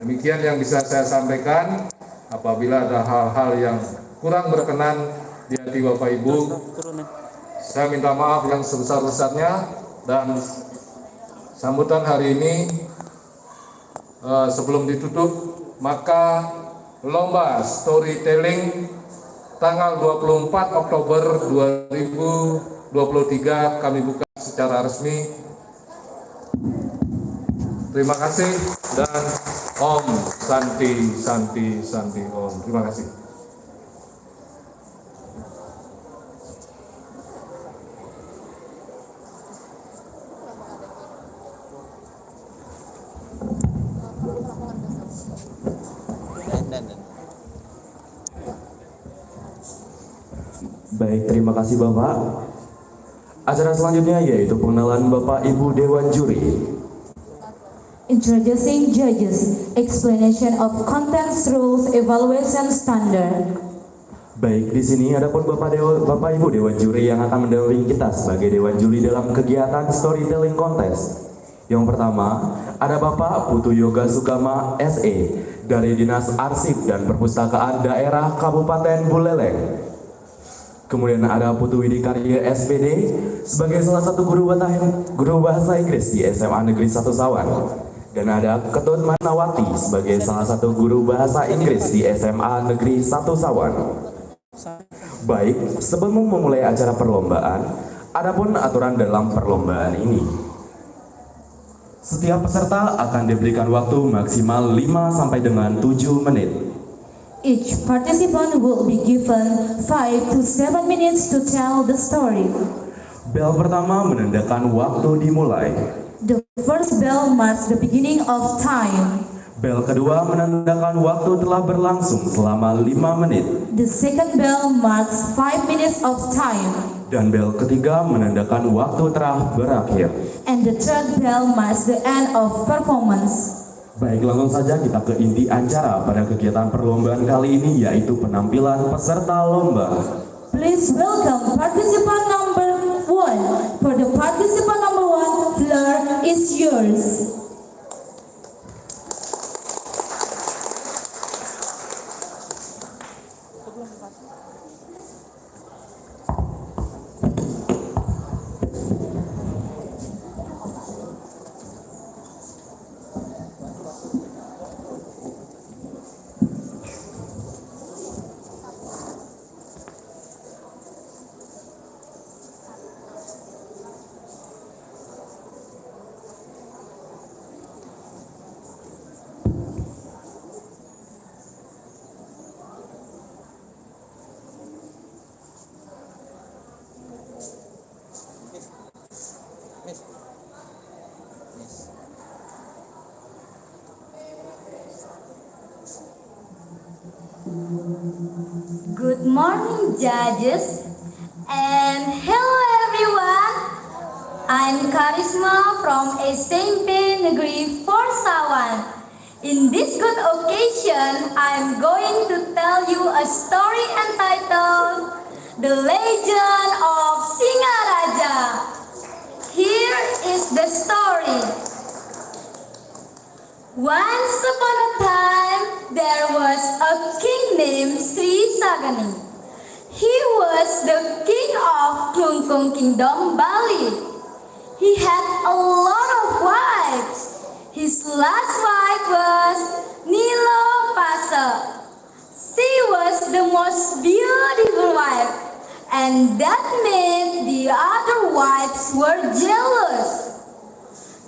Demikian yang bisa saya sampaikan. Apabila ada hal-hal yang kurang berkenan di hati Bapak Ibu, saya minta maaf yang sebesar-besarnya. Dan sambutan hari ini sebelum ditutup, maka lomba storytelling tanggal 24 Oktober 2023 kami buka secara resmi. Terima kasih dan Om Santi Santi Santi Om. Terima kasih. Baik, terima kasih Bapak. Acara selanjutnya yaitu pengenalan Bapak Ibu Dewan Juri. Introducing judges, explanation of contents, rules, evaluation standard. Baik, di sini ada pun Bapak Ibu Dewan Juri yang akan mendampingi kita sebagai Dewan Juri dalam kegiatan storytelling contest. Yang pertama, ada Bapak Putu Yoga Sugama SE dari Dinas Arsip dan Perpustakaan Daerah Kabupaten Buleleng. Kemudian ada Putu Widikarya SPD sebagai salah satu guru bahasa Inggris di SMA Negeri 1 Sawan. Dan ada Ketut Manawati sebagai salah satu guru bahasa Inggris di SMA Negeri 1 Sawan. Baik, sebelum memulai acara perlombaan, ada pun aturan dalam perlombaan ini. Setiap peserta akan diberikan waktu maksimal 5 sampai dengan 7 menit. Each participant will be given 5 to 7 minutes to tell the story. Bel pertama menandakan waktu dimulai. The first bell marks the beginning of time. Bel kedua menandakan waktu telah berlangsung selama 5 menit. The second bell marks 5 minutes of time. Dan bel ketiga menandakan waktu telah berakhir. And the third bell marks the end of performance. Baik, langsung saja kita ke inti acara pada kegiatan perlombaan kali ini, yaitu penampilan peserta lomba. Please welcome participant number 1. For the participant number 1, floor is yours. Good morning, judges, and hello everyone. I'm Karisma from SMP Negeri 4 Sawan. In this good occasion, I'm going to tell you a story entitled The Legend of Singaraja. Here is the story. Once upon a time, there was a king named Sri Sagani. He was the king of Klungkung Kingdom, Bali. He had a lot of wives. His last wife was Nilo Pasa. She was the most beautiful wife, and that made the other wives were jealous.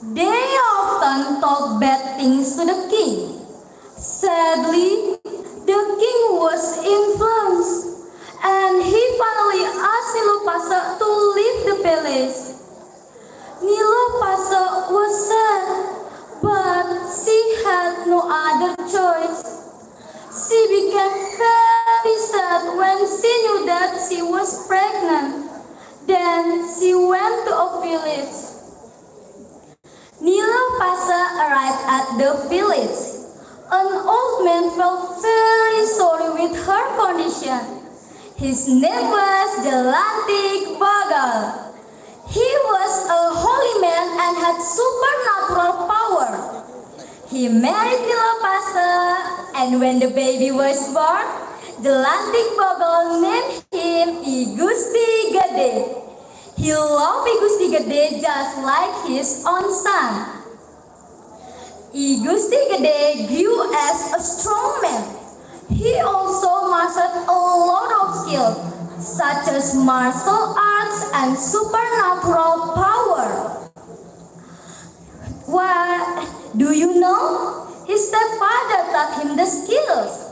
They often told bad things to the king. Sadly, the king was influenced, and he finally asked Nilopasa to leave the palace. Nilopasa was sad, but she had no other choice. She became very sad when she knew that she was pregnant. Then she went to a village. Nilopasa arrived at the village. An old man felt very sorry with her condition. His name was Jelantik Bagal. He was a holy man and had supernatural power. He married Nilopasa, and when the baby was born, the Lantik Bogol named him I Gusti Gede. He loved I Gusti Gede just like his own son. I Gusti Gede grew as a strong man. He also mastered a lot of skills, such as martial arts and supernatural power. What do you know? His stepfather taught him the skills.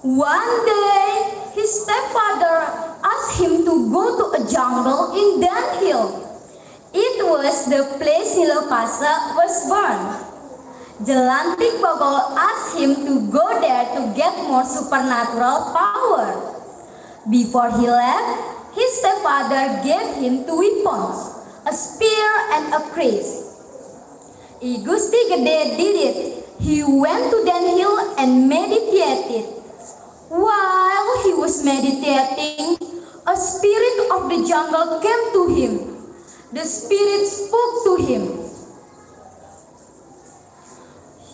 One day, his stepfather asked him to go to a jungle in Danhill. It was the place Nilopasa was born. Jelantik Bogol asked him to go there to get more supernatural power. Before he left, his stepfather gave him two weapons, a spear and a kris. I Gusti Gede did it. He went to Danhill and meditated. While he was meditating, a spirit of the jungle came to him. The spirit spoke to him.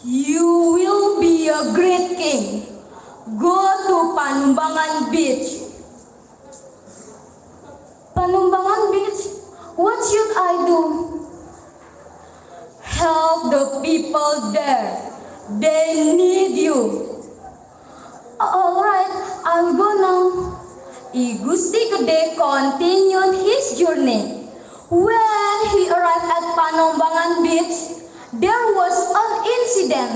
You will be a great king. Go to Panumbangan Beach. Panumbangan Beach? What should I do? Help the people there. They need you. Alright, I'll go now. I Gusti Gede continued his journey. When he arrived at Panumbangan Beach, there was an incident.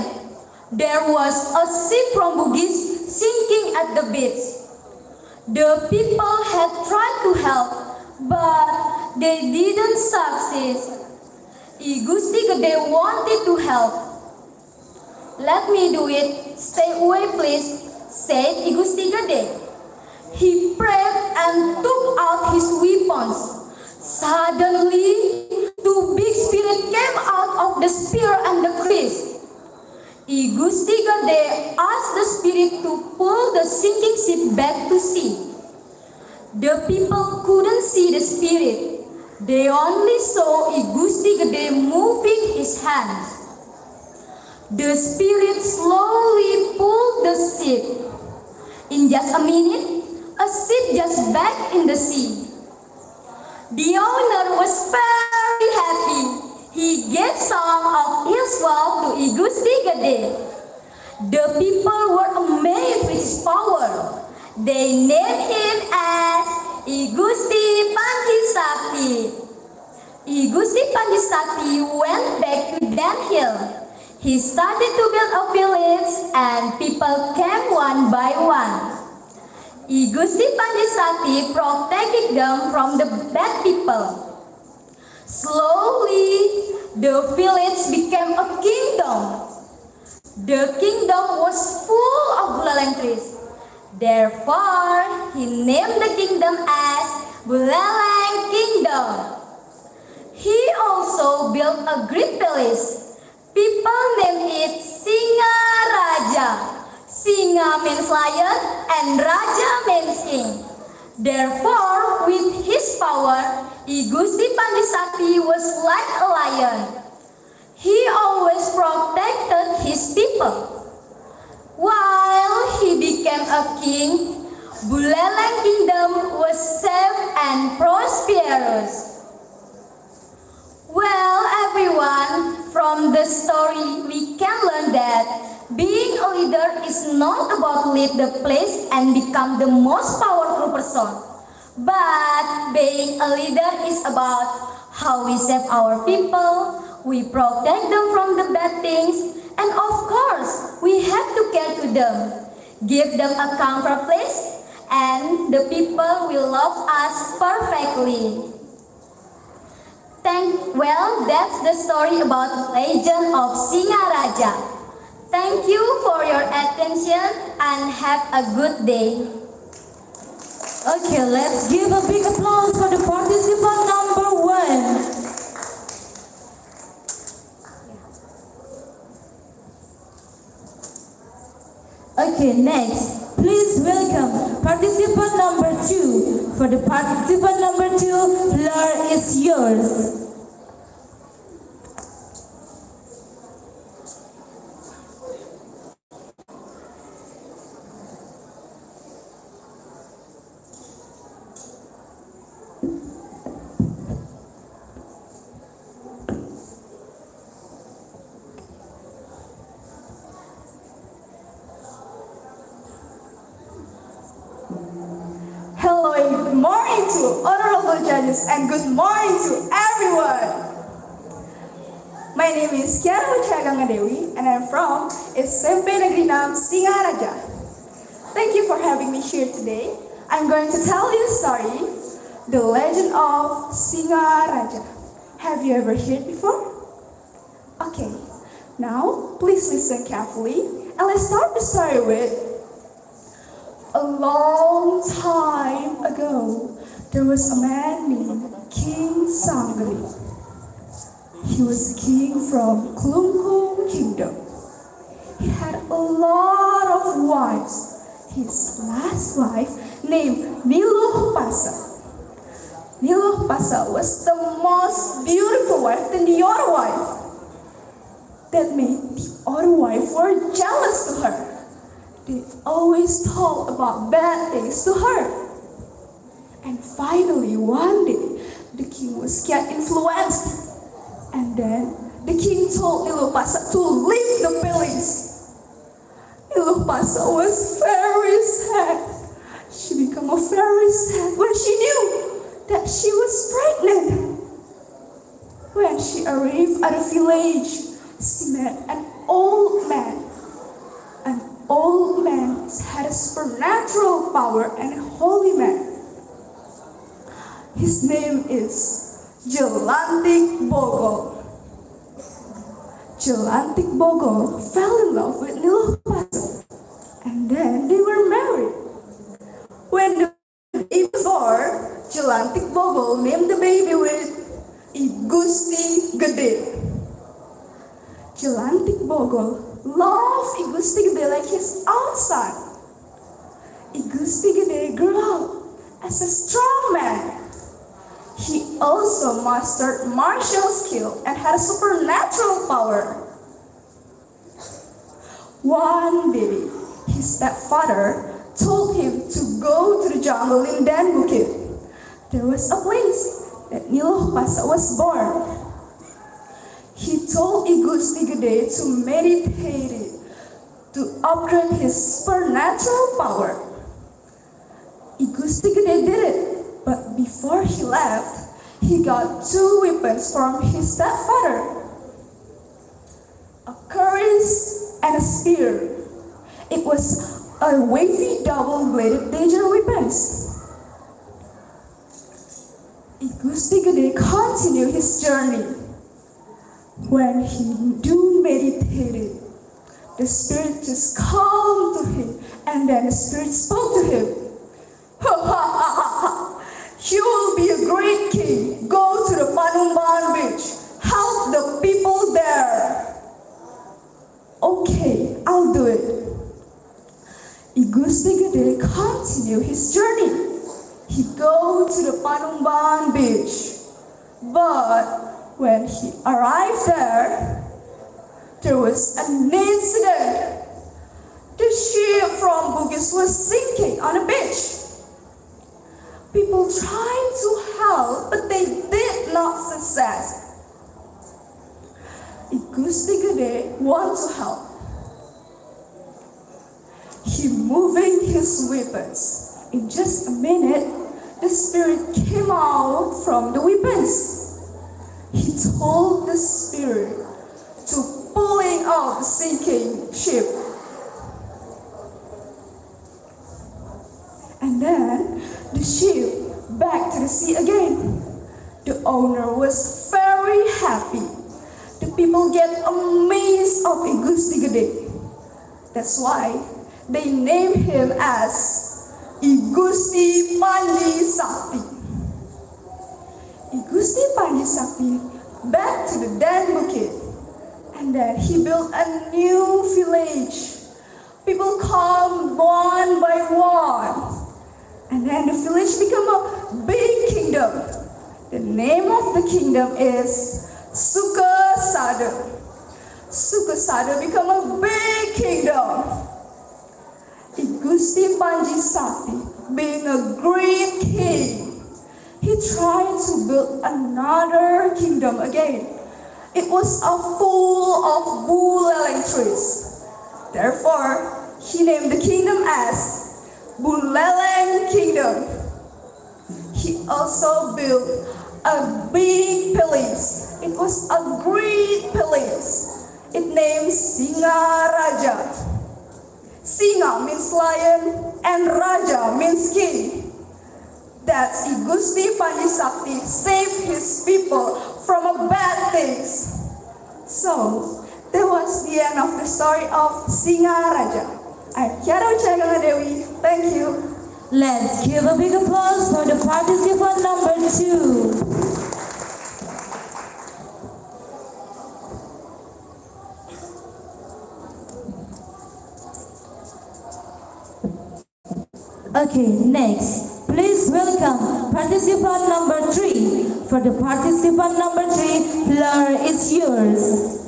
There was a ship from Bugis sinking at the beach. The people had tried to help, but they didn't succeed. I Gusti Gede wanted to help. Let me do it. Stay away, please, said I Gusti Gede. He prayed and took out his weapons. Suddenly, two big spirits came out of the spear and the kris. I Gusti Gede asked the spirit to pull the sinking ship back to sea. The people couldn't see the spirit. They only saw I Gusti Gede moving his hands. The spirit slowly pulled the ship. In just a minute, a ship just back in the sea. The owner was very happy. He gave some of his wealth to I Gusti Gede. The people were amazed with his power. They named him as I Gusti Panjisakti. I Gusti Panjisakti went back to Danhill. He started to build a village and people came one by one. I Gusti Panjisakti protected them from the bad people. Slowly, the village became a kingdom. The kingdom was full of buleleng trees. Therefore, he named the kingdom as Buleleng Kingdom. He also built a great palace. People named it Singa Raja. Singa means lion and Raja means king. Therefore, with his power, I Gusti Panjisakti was like a lion. He always protected his people. While he became a king, Buleleng Kingdom was safe and prosperous. Well, everyone, from the story we can learn that being a leader is not about lead the place and become the most powerful person. But being a leader is about how we save our people, we protect them from the bad things, and of course, we have to care to them, give them a comfort place, and the people will love us perfectly. Well, that's the story about legend of Singa Raja. Thank you for your attention and have a good day. Okay, let's give a big applause for the participant number 1. Okay, next, please welcome participant number 2. For the participant number 2, floor is yours. to honorable judges, and good morning to everyone. My name is Ke-31 Dewi, and I'm from SMP Negeri 6 Singaraja. Thank you for having me here today. I'm going to tell you a story, The Legend of Singaraja. Have you ever heard before? Okay, now please listen carefully, and let's start the story with a long time ago, there was a man named King Sangri. He was a king from Klungkung Kingdom. He had a lot of wives. His last wife, named Niluh Pasa. Niluh Pasa was the most beautiful wife than the other wife. That made the other wife were jealous to her. They always talk about bad things to her. And finally, one day, the king was get influenced. And then the king told Niluh Pasa to leave the palace. Niluh Pasa was very sad. She became very sad when she knew that she was pregnant. When she arrived at a village, she met an old man. An old man had a supernatural power and a holy man. His name is Jelantik Bogol. Jelantik Bogol fell in love with Niluh Pasa, and then they were married. When the baby was born, Jelantik Bogol named the baby with Igusti Gede. Jelantik Bogol loved Igusti Gede like his own son. Igusti Gede grew up as a strong man. He also mastered martial skill and had a supernatural power. One day, his stepfather told him to go to the jungle in Dan Bukit. There was a place that Niluh Pasa was born. He told Igusti Gede to meditate to upgrade his supernatural power. Igusti Gede did it. But before he left, he got two weapons from his stepfather, a cuirass and a spear. It was a wavy double-bladed danger weapons. Igusti Gede continued his journey. When he meditated, the spirit just calmed to him, and then the spirit spoke to him. Ha ha ha ha ha! You will be a great king. Go to the Panumban beach. Help the people there. Okay, I'll do it. Igusti Gede continued his journey. He go to the Panumban beach. But when he arrived there was an incident. The ship from Bugis was sinking on the beach. People tried to help, but they did not success. Igusti Gede want to help. He moving his weapons. In just a minute, the spirit came out from the weapons. He told the spirit to pulling out the sinking ship. And then the ship back to the sea again. The owner was very happy. The people get amazed of Igusti Gede. That's why they named him as Igusti Panji Sakti. Igusti Panji Sakti back to the Dan Bukit. And then he built a new village. People come one by one. And then the village became a big kingdom. The name of the kingdom is Sukasada. Sukasada became a big kingdom. Igusti Panji Sakti, being a great king, he tried to build another kingdom again. It was full of buleleng trees. Therefore, he named the kingdom as Buleleng Kingdom. he also built a big palace. It was a great palace. It named Singaraja. Singa means lion and Raja means king. That's I Gusti Pandisakti saved his people from a bad things. So, that was the end of the story of Singaraja. I'm Ke-31 Dewi. Thank you. Let's give a big applause for the participant number 2. Okay, next, please welcome participant number 3. For the participant number 3, floor is yours.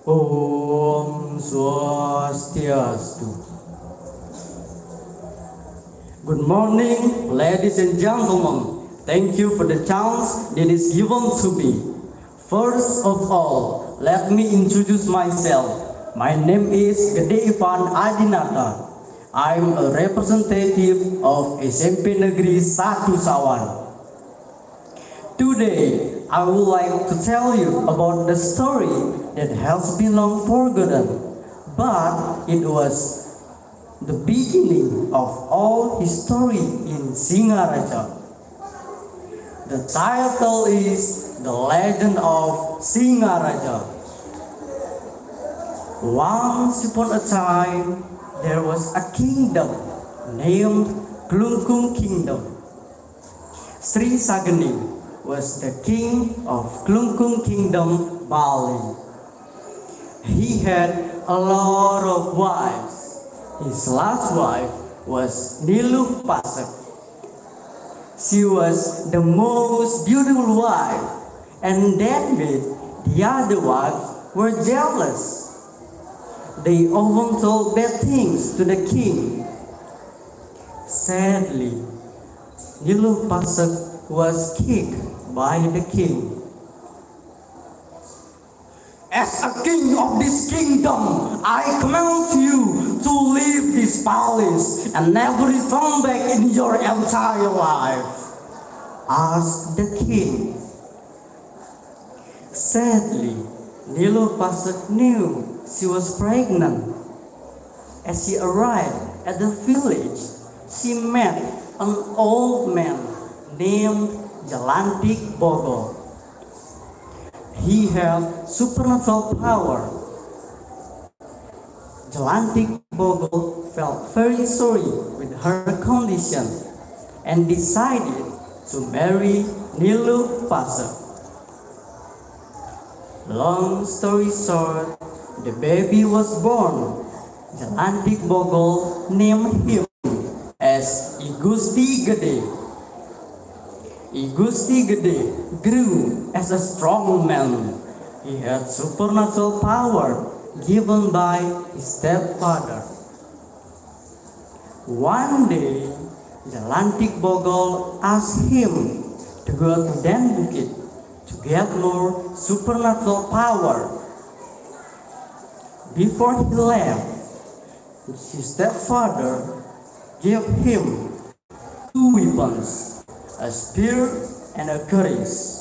Om Swastiastu. Good morning, ladies and gentlemen. Thank you for the chance that is given to me. First of all, let me introduce myself. My name is Ke-31 Adinata. I'm a representative of SMP Negeri 1 Sawan. Today, I would like to tell you about the story that has been long forgotten, but it was the beginning of all history in Singaraja. The title is The Legend of Singaraja. Once upon a time, there was a kingdom named Klungkung Kingdom. Sri Sagani was the king of Klungkung Kingdom, Bali. He had a lot of wives. His last wife was Niluh Pasak. She was the most beautiful wife, and that made the other wives were jealous. They often told bad things to the king. Sadly, Niluh Pasak was kicked by the king. As a king of this kingdom, I command you to leave this palace and never return back in your entire life, asked the king. Sadly, Niluh Pasak knew she was pregnant. As she arrived at the village, she met an old man named Jalantik Bogol. He had supernatural power. Jalantik Bogol felt very sorry with her condition and decided to marry Niluh Pasak. Long story short, the baby was born. Jalantik Bogol named him as I Gusti Gede. I Gusti Gede grew as a strong man. He had supernatural power given by his stepfather. One day, Jalantik Bogol asked him to go to Dan Bukit to get more supernatural power. Before he left, his stepfather gave him two weapons, a spear and a keris.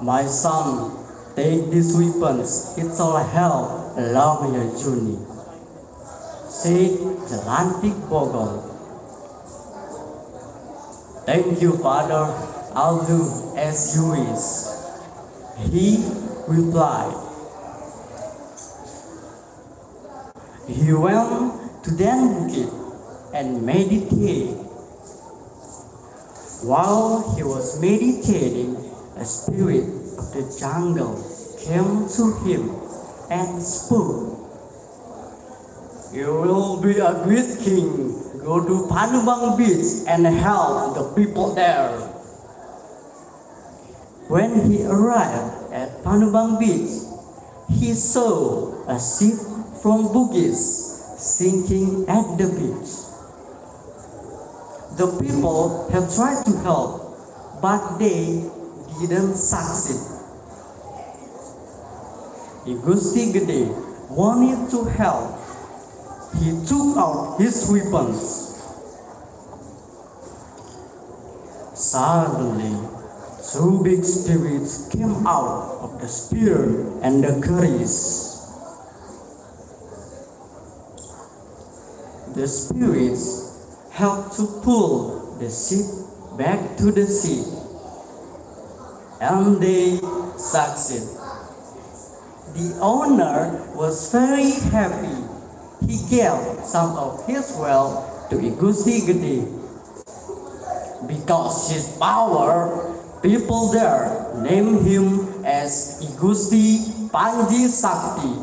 My son, take these weapons, it shall help along your journey, said Jalantik Bogol. Thank you, father, I'll do as you wish, he replied. He went to Dan Bukit and meditated. While he was meditating, a spirit of the jungle came to him and spoke. You will be a great king. Go to Panubang Beach and help the people there. When he arrived at Panubang Beach, he saw a ship from Bugis sinking at the beach. The people have tried to help, but they didn't succeed. Igusti Gede wanted to help. He took out his weapons. Suddenly, two big spirits came out of the spear and the keris. The spirits helped to pull the ship back to the sea, and they succeeded. The owner was very happy. He gave some of his wealth to Igusti Gede. Because his power, people there named him as Igusti Panji Sakti.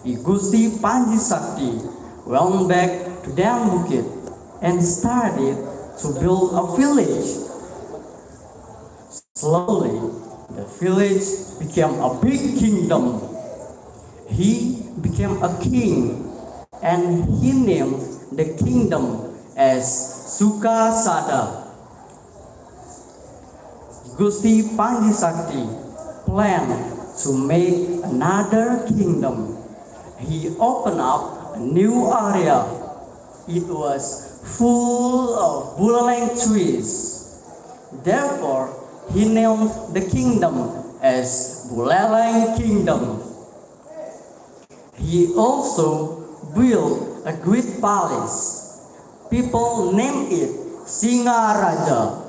Igusti Panji Sakti went back to Dam Bukit and started to build a village. Slowly, the village became a big kingdom. He became a king, and he named the kingdom as Sukasada. Gusti Panji Sakti planned to make another kingdom. He opened up a new area. It was full of buleleng trees. Therefore, he named the kingdom as Buleleng Kingdom. He also built a great palace. People name it Singa Raja.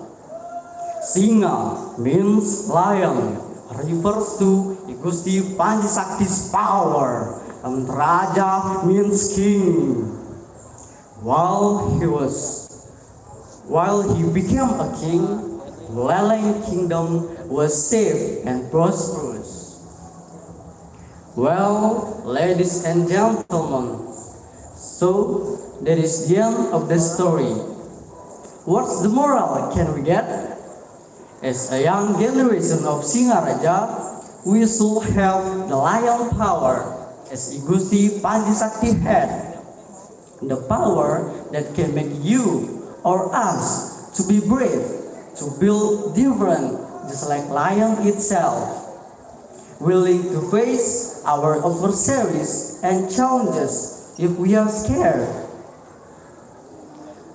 Singa means lion, refers to Igusti Panji Sakti's power, and Raja means king. While he became a king, Buleleng Kingdom was safe and prosperous. Well, ladies and gentlemen, so that is the end of the story. What's the moral can we get? As a young generation of Singaraja, we should have the lion power as Igusti Panji Sakti had. The power that can make you or us to be brave, to build different, just like lion itself, willing to face our adversaries and challenges if we are scared.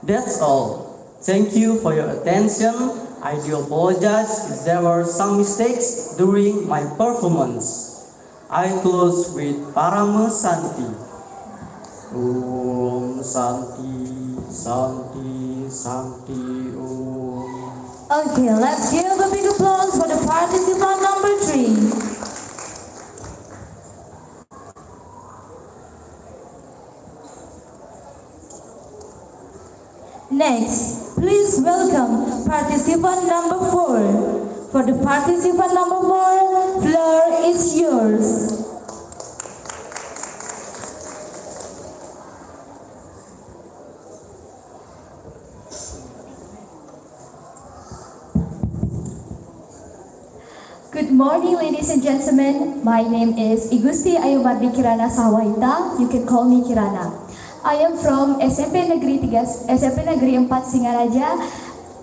That's all. Thank you for your attention. I do apologize if there were some mistakes during my performance. I close with Parama Santi. Om Santi, Santi, Santi, Om. Okay, let's give a big applause for the participant number 3. Next, please welcome participant number 4. For the participant number 4, floor is yours. Good morning, ladies and gentlemen. My name is Igusti Ayumardi Kirana Sawaita. You can call me Kirana. I am from SMP Negeri 4 Singaraja,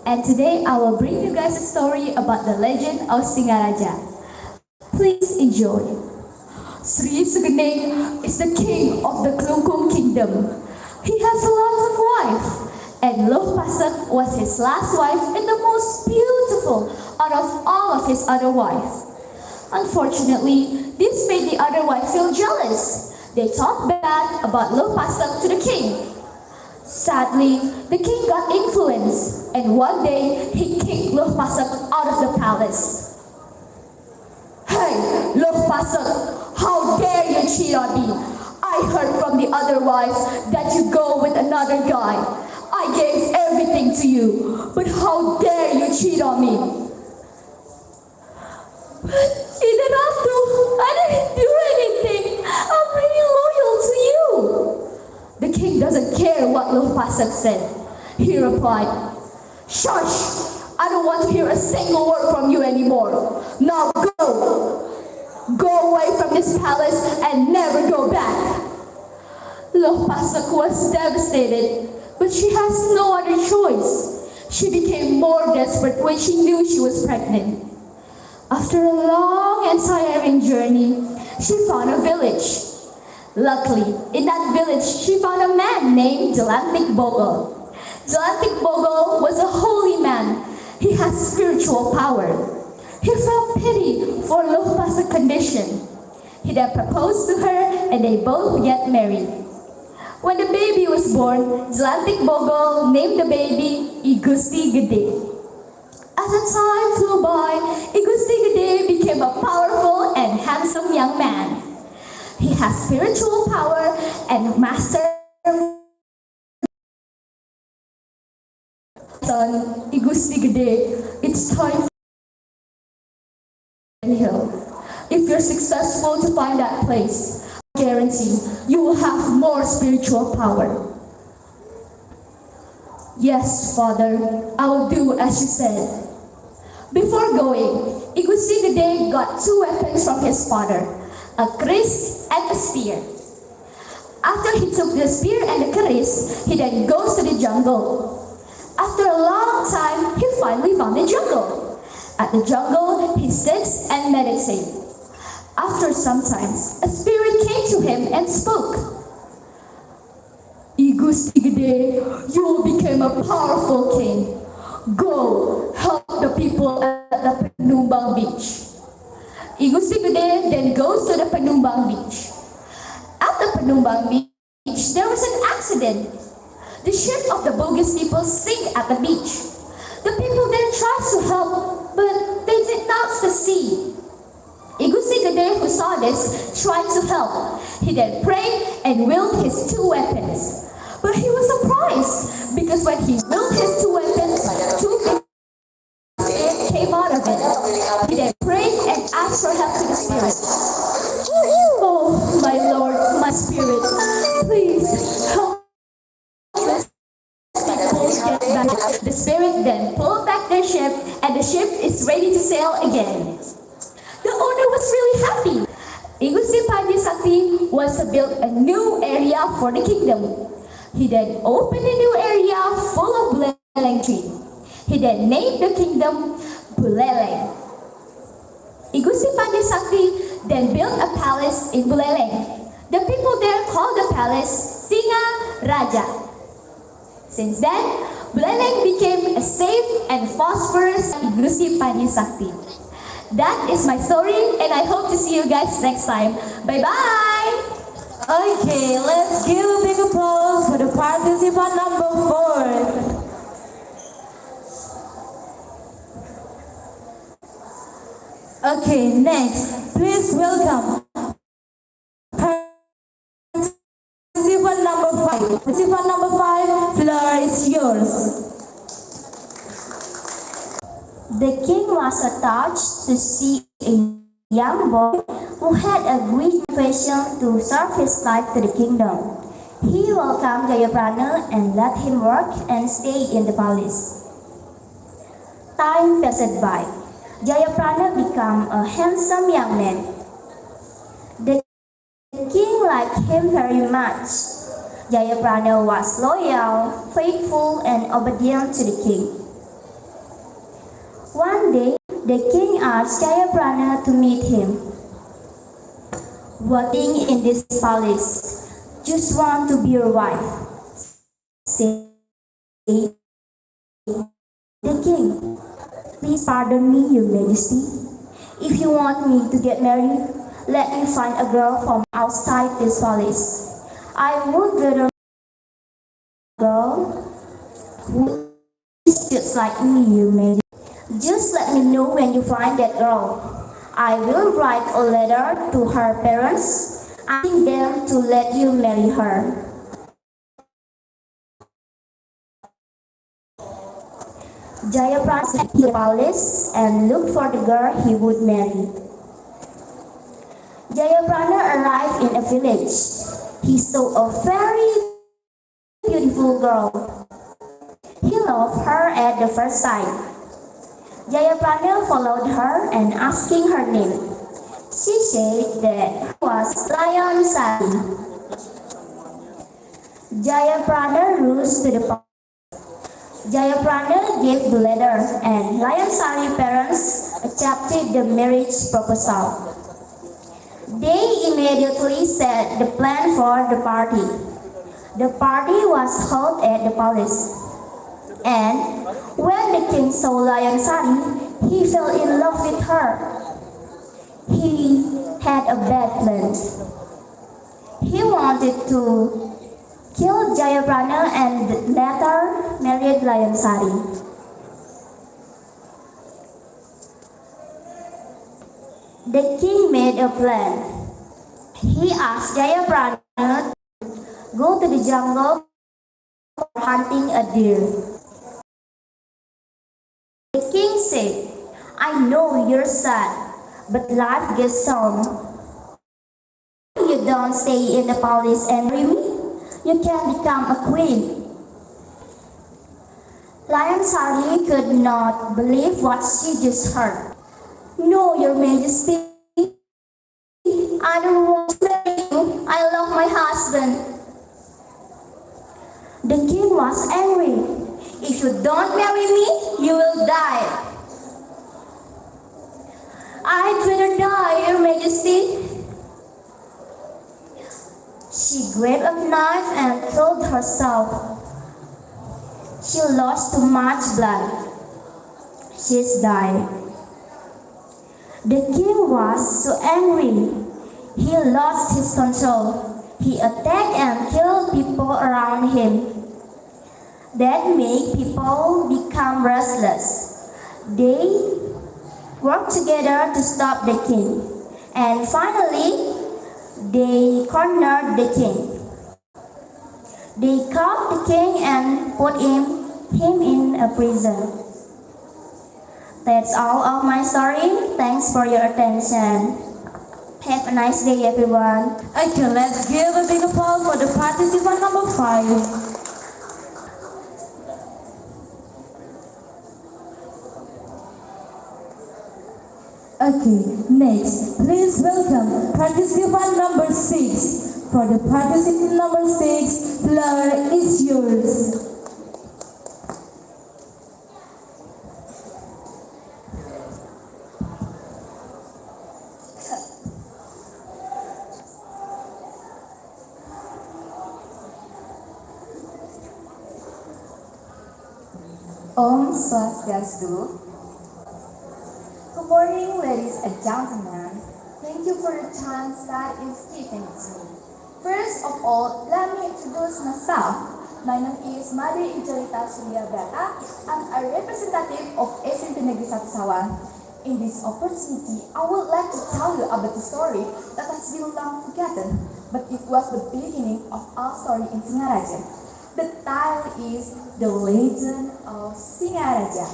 and today I will bring you guys a story about the legend of Singaraja. Please enjoy. Sri Sugeneng is the king of the Klungkung kingdom. He has lots of wives, and Loh Pasak was his last wife and the most beautiful out of all of his other wives. Unfortunately, this made the other wife feel jealous. They talked bad about Loh Pasak to the king. Sadly, the king got influenced, and one day he kicked Loh Pasak out of the palace. Hey, Loh Pasak, how dare you cheat on me? I heard from the other wives that you go with another guy. I gave everything to you, but how dare you cheat on me? You didn't have to. I didn't do anything. I'm really loyal to you. The king doesn't care what Loh Pasak said. He replied, Shush! I don't want to hear a single word from you anymore. Now go! Go away from this palace and never go back. Lohpasak was devastated, but she has no other choice. She became more desperate when she knew she was pregnant. After a long and tiring journey, she found a village. Luckily, in that village, she found a man named Jelantik Bogol. Jelantik Bogol was a holy man. He had spiritual power. He felt pity for Lohpasak condition. He then proposed to her and they both get married. When the baby was born, Jelantik Bogol named the baby Igusti Gede. As the time flew by, Igusti Gede became a powerful and handsome young man. He has spiritual power and mastered son Igusti Gede. It's time for hill. If you're successful to find that place, I guarantee you will have more spiritual power. Yes, Father, I will do as you said. Before going, Igusti Gede got two weapons from his father, a kris and a spear. After he took the spear and the kris, he then goes to the jungle. After a long time, he finally found the jungle. At the jungle, he sits and meditates. After some time, a spirit came to him and spoke. Igusti Gede, you became a powerful king. Go, help the people at the Penumbang beach. Igusti Gede then goes to the Penumbang beach. At the Penumbang beach, there was an accident. The ship of the Bugis people sank at the beach. The people then tried to help, but they did not succeed. Igusti Gede, who saw this, tried to help. He then prayed and willed his two weapons. But he was surprised because when he willed his two weapons, two spirits came out of it. He then prayed and asked for help to the spirit. Oh, my Lord, my spirit, please help us people get back. The spirit then pulled back their ship and the ship is ready to sail again. The owner was really happy. Igusti Panji Sakti wants to build a new area for the kingdom. He then opened a new area full of buleleng tree. He then named the kingdom Buleleng. Igusti Panji Sakti then built a palace in Buleleng. The people there called the palace Singa Raja. Since then, Buleleng became a safe and prosperous Igusti Panji Sakti. That is my story and I hope to see you guys next time. Bye-bye! Okay, let's give a big applause for the participant number 4. Okay, next, please welcome participant number 5. Participant number 5, floor is yours. The king was touched to see a young boy who had a great passion to serve his life to the kingdom. He welcomed Jayaprana and let him work and stay in the palace. Time passed by. Jayaprana became a handsome young man. The king liked him very much. Jayaprana was loyal, faithful, and obedient to the king. One day, the king asked Jayaprana to meet him. "What thing in this palace? Just want to be your wife," said the king. "Please pardon me, your majesty. If you want me to get married, let me find a girl from outside this palace. I would rather a girl who is just like me, your majesty. Just let me know when you find that girl. I will write a letter to her parents, asking them to let you marry her." Jayaprana went to the palace and looked for the girl he would marry. Jayaprana arrived in a village. He saw a very beautiful girl. He loved her at the first sight. Jayaprana followed her and asking her name. She said that he was Lion Sari. Jayaprana rose to the palace. Jayaprana gave the letter and Lion Sari parents accepted the marriage proposal. They immediately set the plan for the party. The party was held at the palace. And when the king saw Lion Sari, he fell in love with her. He had a bad plan. He wanted to kill Jayaprana and later married Lion Sari. The king made a plan. He asked Jayaprana to go to the jungle for hunting a deer. The king said, I know you're sad, but life gets on. You don't stay in the palace and marry me, you can become a queen. Lion Sari could not believe what she just heard. No, your majesty, I don't want to marry you. I love my husband. The king was angry. If you don't marry me, you will die. I'd rather die, your majesty. She grabbed a knife and killed herself. She lost too much blood. She's died. The king was so angry. He lost his control. He attacked and killed people around him. That made people become restless. They worked together to stop the king. And finally, they cornered the king. They caught the king and put him in a prison. That's all of my story. Thanks for your attention. Have a nice day, everyone. Okay, let's give a big applause for the participant number 5. Okay, next, please welcome participant number 6. For the participant number 6, floor is yours. Om Swastiastu. Good morning, ladies and gentlemen. Thank you for the chance that is given to me. First of all, let me introduce myself. My name is Made Ijalita Surya Bata. I'm a representative of SMP Negeri 1 Sawan. In this opportunity, I would like to tell you about the story that has been long forgotten, but it was the beginning of our story in Singaraja. The title is The Legend of Singaraja.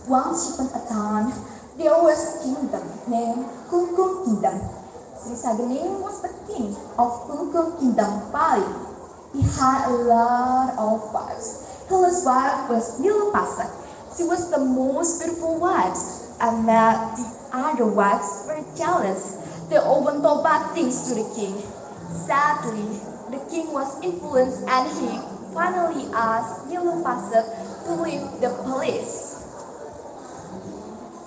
Once upon a time, there was a kingdom named Kungkung Kingdom. Sri Sagening was the king of Kungkung Kingdom, Bali. He had a lot of wives. His wife was Nilupasak. She was the most beautiful wife, and the other wives were jealous. They often told bad things to the king. Sadly, the king was influenced and he finally asked Nilupasak to leave the palace.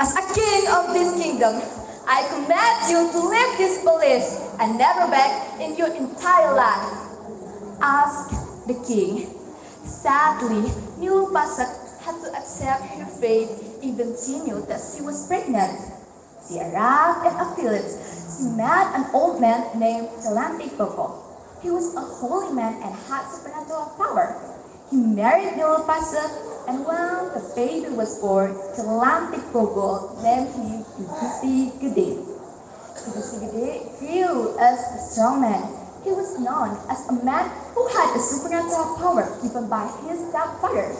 As a king of this kingdom, I command you to leave this palace and never back in your entire life. Asked the king. Sadly, Nilupasak had to accept her fate even she knew that she was pregnant. She arrived at a village. She met an old man named Celantik Boko. He was a holy man and had supernatural power. He married Nilupasak, and when the baby was born, Celantik Boko named him Kudisi Gede. Kudisi Gede grew as a strong man. He was known as a man who had a supernatural power given by his stepfather.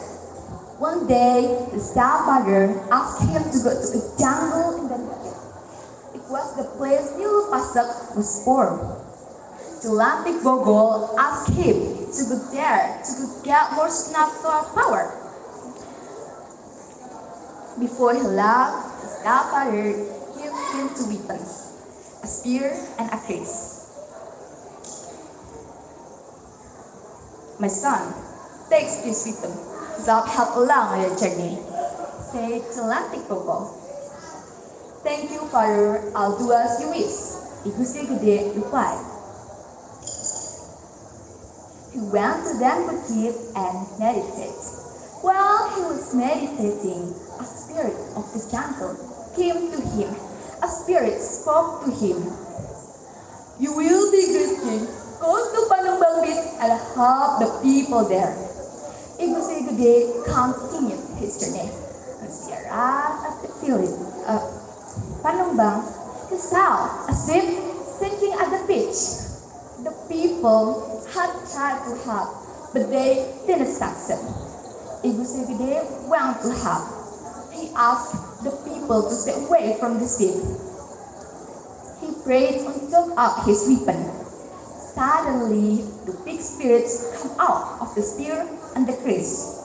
One day, the stepfather asked him to go to a jungle in the night. It was the place Nilupasak was born. Celantik Bogol asked him to go there to get more supernatural power. Before he left, his godfather gave him two weapons, a spear and a kris. My son, take this weapon. Thou help along your journey, said the Lantik Bobo. Thank you, father. I'll do as you wish, Igusti Gede replied. He went to the Bukit and meditated. While he was meditating, a spirit of the jungle came to him. A spirit spoke to him. You will be great king. Go to Panambang Beach and help the people there. Igusti Gede continued his journey. As he arrived at the village of Panambang, he saw a ship sinking at the beach. The people had tried to help, but they didn't succeed. Igusti Gede went to help. He asked the people to stay away from the ship. He prayed and took up his weapon. Suddenly, the big spirits come out of the spear and the kris.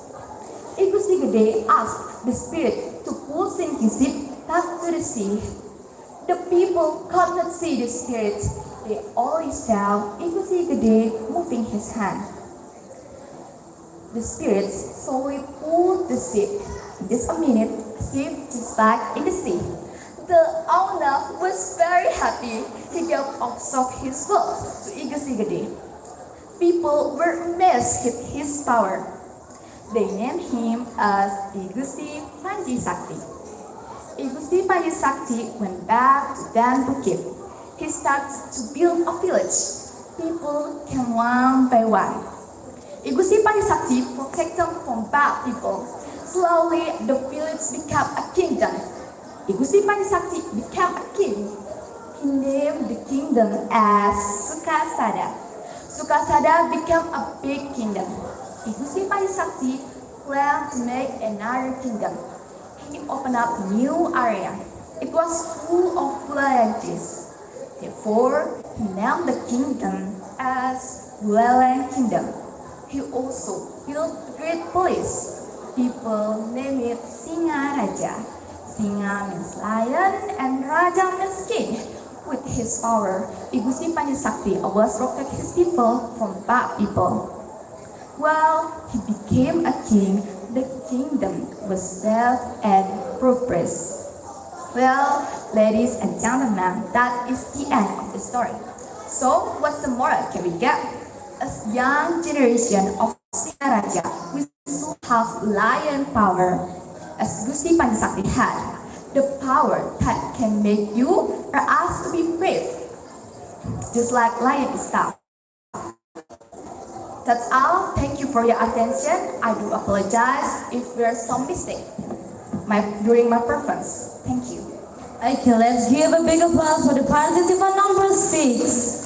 Igusti Gede asked the spirit to pull sinking ship back to the sea. The people could not see the spirit. They only saw Igusti Gede moving his hand. The spirits slowly pulled the ship. In just a minute, the ship is back in the sea. The owner was very happy. He gave also his wealth to Igusti Gede. People were amazed at his power. They named him as Igusti Panji Sakti. Igusti Panji Sakti went back to Dan Bukit. He started to build a village. People came one by one. Igusti Panji Sakti protected them from bad people. Slowly, the village became a kingdom. Igusti Panji Sakti became a king. He named the kingdom as Sukasada. Sukasada became a big kingdom. Igusti Panji Sakti planned to make another kingdom. He opened up a new area. It was full of villages. Therefore, he named the kingdom as Bulan Kingdom. He also built a great palace. People name it Singa Raja. Singa means lion and Raja means king. With his power, Igusti Panji Sakti always protect his people from bad people. While he became a king, the kingdom was safe and prosperous. Well, ladies and gentlemen, that is the end of the story. So, what's the moral can we get? As young generation of Singaraja, we still have lion power, as Gusti Panji Sakti had, the power that can make you or us to be brave, just like lion is tough. That's all. Thank you for your attention. I do apologize if there's some mistake during my performance. Thank you. Okay, let's give a big applause for the participant number 6.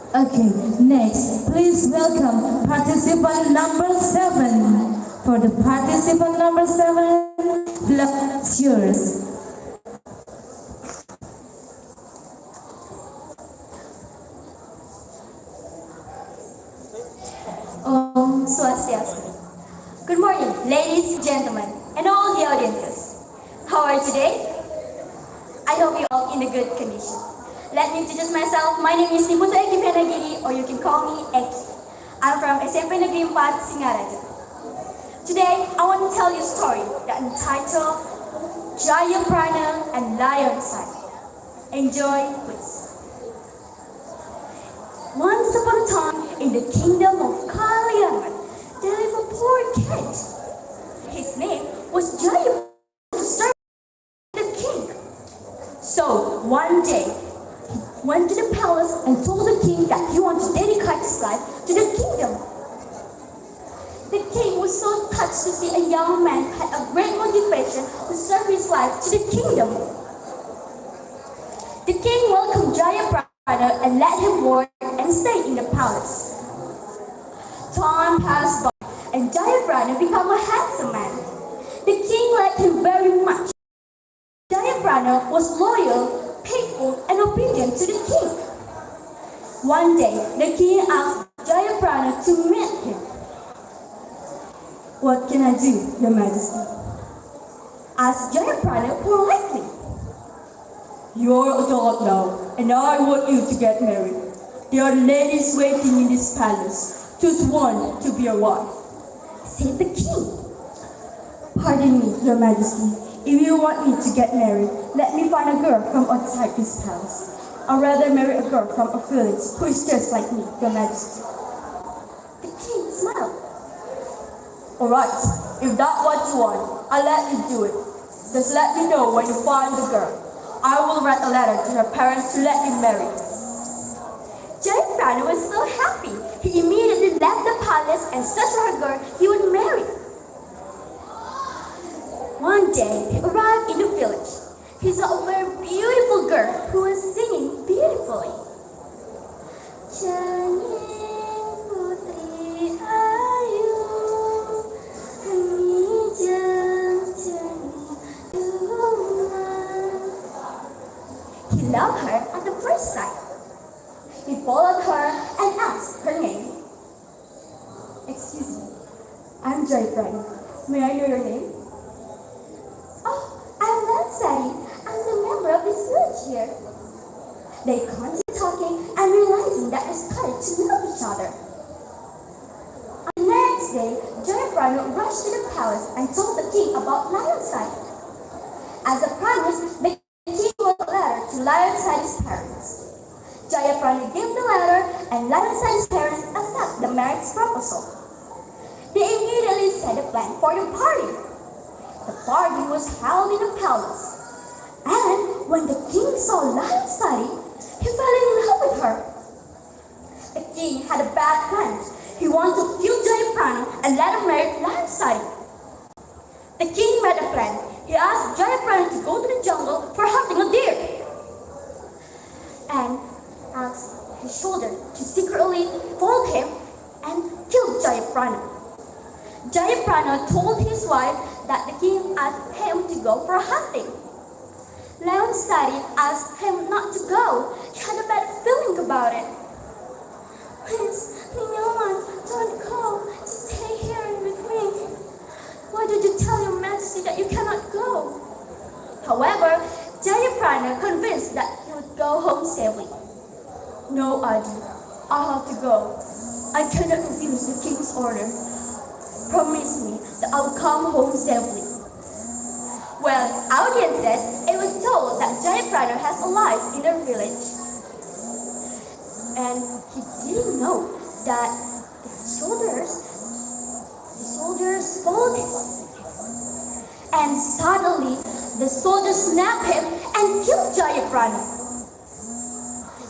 Okay, next, please welcome participant number 7. For the participant number 7, it's yours. Om Swastiastu. Good morning, ladies and gentlemen, and all the audiences. How are you today? I hope you're all in a good condition. Let me introduce myself. My name is Niputa Eki Penagiri, or you can call me Eki. I'm from SMP Negeri 4 Singaraja. Today, I want to tell you a story that entitled Jaya Prana and Lion Side. Enjoy, please. Once upon a time, in the kingdom of Kaliaman, there lived a poor kid. His name was Jaya to serve the king. So, one day, he went to the palace and told the king that he wanted to dedicate his life to the kingdom. The king was so touched to see a young man had a great motivation to serve his life to the kingdom. The king welcomed Jaya Prana and let him work and stay in the palace. Time passed by, and Jaya Prana became a handsome man. The king liked him very much. Jaya Prana was loyal, faithful, and obedient to the king. One day, the king asked Jayaprana to meet him. "What can I do, Your Majesty?" asked Jayaprana politely. "You're adult now, and I want you to get married. There are ladies waiting in this palace. Choose one to be your wife," said the king. "Pardon me, Your Majesty. If you want me to get married, let me find a girl from outside this palace. I'd rather marry a girl from a village who is just like me, Your Majesty." The king smiled. "All right, if that's what you want, I'll let you do it. Just let me know when you find the girl. I will write a letter to her parents to let you marry." Jayaprana was so happy. He immediately left the palace and searched for a girl he would marry. One day, he arrived in the village. He saw a very beautiful girl who was singing beautifully. "Janin putri ayu, mijang janin duman." He loved her at the first sight. He followed her and asked her name. "Excuse me, I'm Jayaprana. May I know your name?" "Oh, I'm Lansari. I'm the member of this village here." They continued talking and realizing that they started to love each other. On the next day, Jayaprana rushed to the palace and told the king about Lionside. As a promise, the king wrote a letter to Lionside's parents. Jayaprana gave the letter and Lionside's parents accepted the marriage proposal. They immediately set a plan for the party. The party was held in the palace. And when the king saw Lionside, he fell in love with her. The king had a bad plan. He wanted to kill Jayaprana and let him marry Lionside. The king made a plan. He asked Jayaprana to go to the jungle for hunting a deer, and asked his soldier to secretly follow him and kill Jayaprana. Jayaprana told his wife that the king asked him to go for hunting. Lionside asked him not to go. He had a bad feeling about it. "Please, Ninyaman, don't go. Just stay here with me. Why did you tell your majesty that you cannot go?" However, Jayaprana convinced that he would go home safely. "No, Adi, I have to go. I cannot refuse the king's order. Promise me that I will come home safely." Well, audiences, it was told that Jayaprana has a life in the village. And he didn't know that the soldiers followed him. And suddenly, the soldiers snapped him and killed Jayaprana.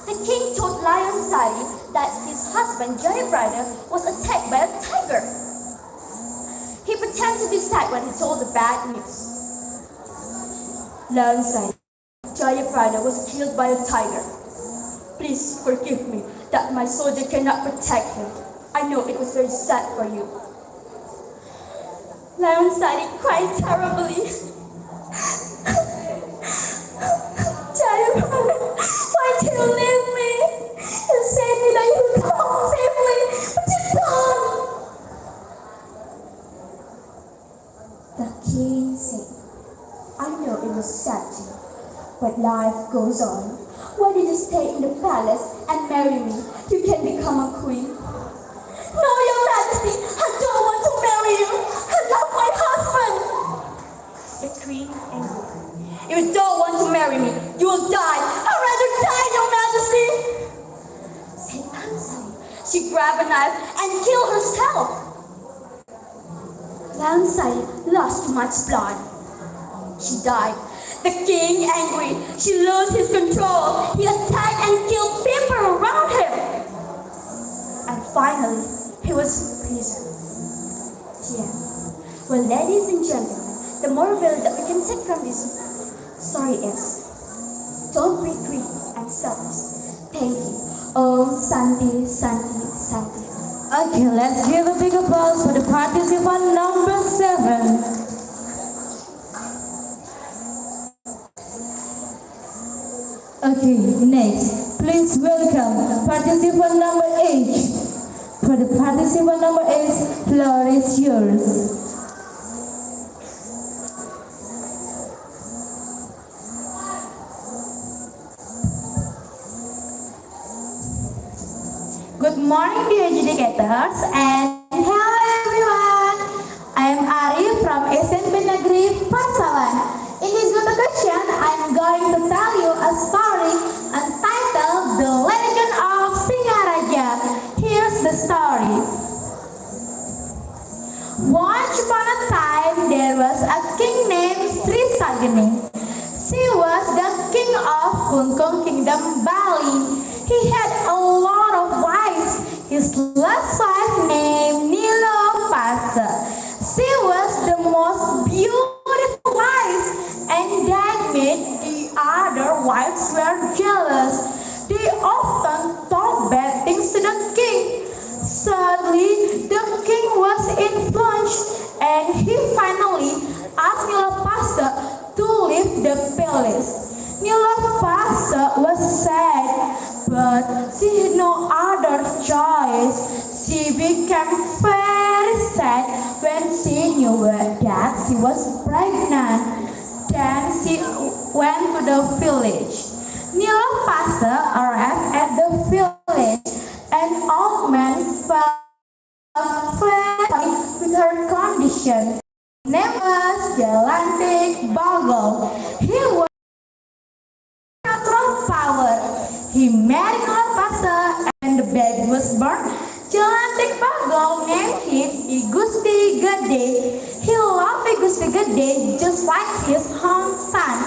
The king told Lionsari that his husband Jayaprana was attacked by a tiger. He pretended to be sad when he told the bad news. "Lionsari, Jayaprana was killed by a tiger. Please forgive me that my soldier cannot protect him. I know it was very sad for you." Lionsari cried terribly. "Jayaprana, why did you leave me? You said me that you would come home safely, but you don't." The king said, "I know it was sad to you, but life goes on. Why did you stay in the palace and marry me? You can become a queen." "No, Your Majesty, I don't want to marry you. I love my husband." The queen answered, "If you don't want to marry me, you will die. I'd rather die, Your Majesty," said Lansari. She grabbed a knife and killed herself. Lansari lost too much blood. She died. The king, angry, she lost his control. He attacked and killed people around him. And finally, he was imprisoned. Yeah. Well, ladies and gentlemen, the moral value that we can take from this story is, don't be greedy and selfish. Thank you. Om Santi, Santi, Santi. Okay, let's give a big applause for the participant number 7. Okay, next. Please welcome participant number 8. For the participant number 8, floor is yours. Good morning, dear educators, and hello everyone. I am Ari from SMAN Negeri Sawan. In this introduction, I am going to tell you a story entitled The Legend of Singaraja. Here's the story. Once upon a time, there was a king named Sri Sagani. She was the king of Klungkung Kingdom, Bali. He had a lot of wives. His last wife named Nilopasa. She was the most beautiful wife, and that made the other wives were jealous. They often talked bad things to the king. Sadly, the king was influenced, and he finally asked Nilopasa to leave the palace. Nilopasa was sad, but she had no other choice. She became very sad when she knew that she was pregnant. Then she went to the village. Nilopasa arrived at the village. An old man felt very with her condition. His name was Jelantik Bagol. He was natural power. He married Nilopasa and the baby was born. Jelantik Bagol named him Igusti Gede. He loved Igusti Gede just like his own son.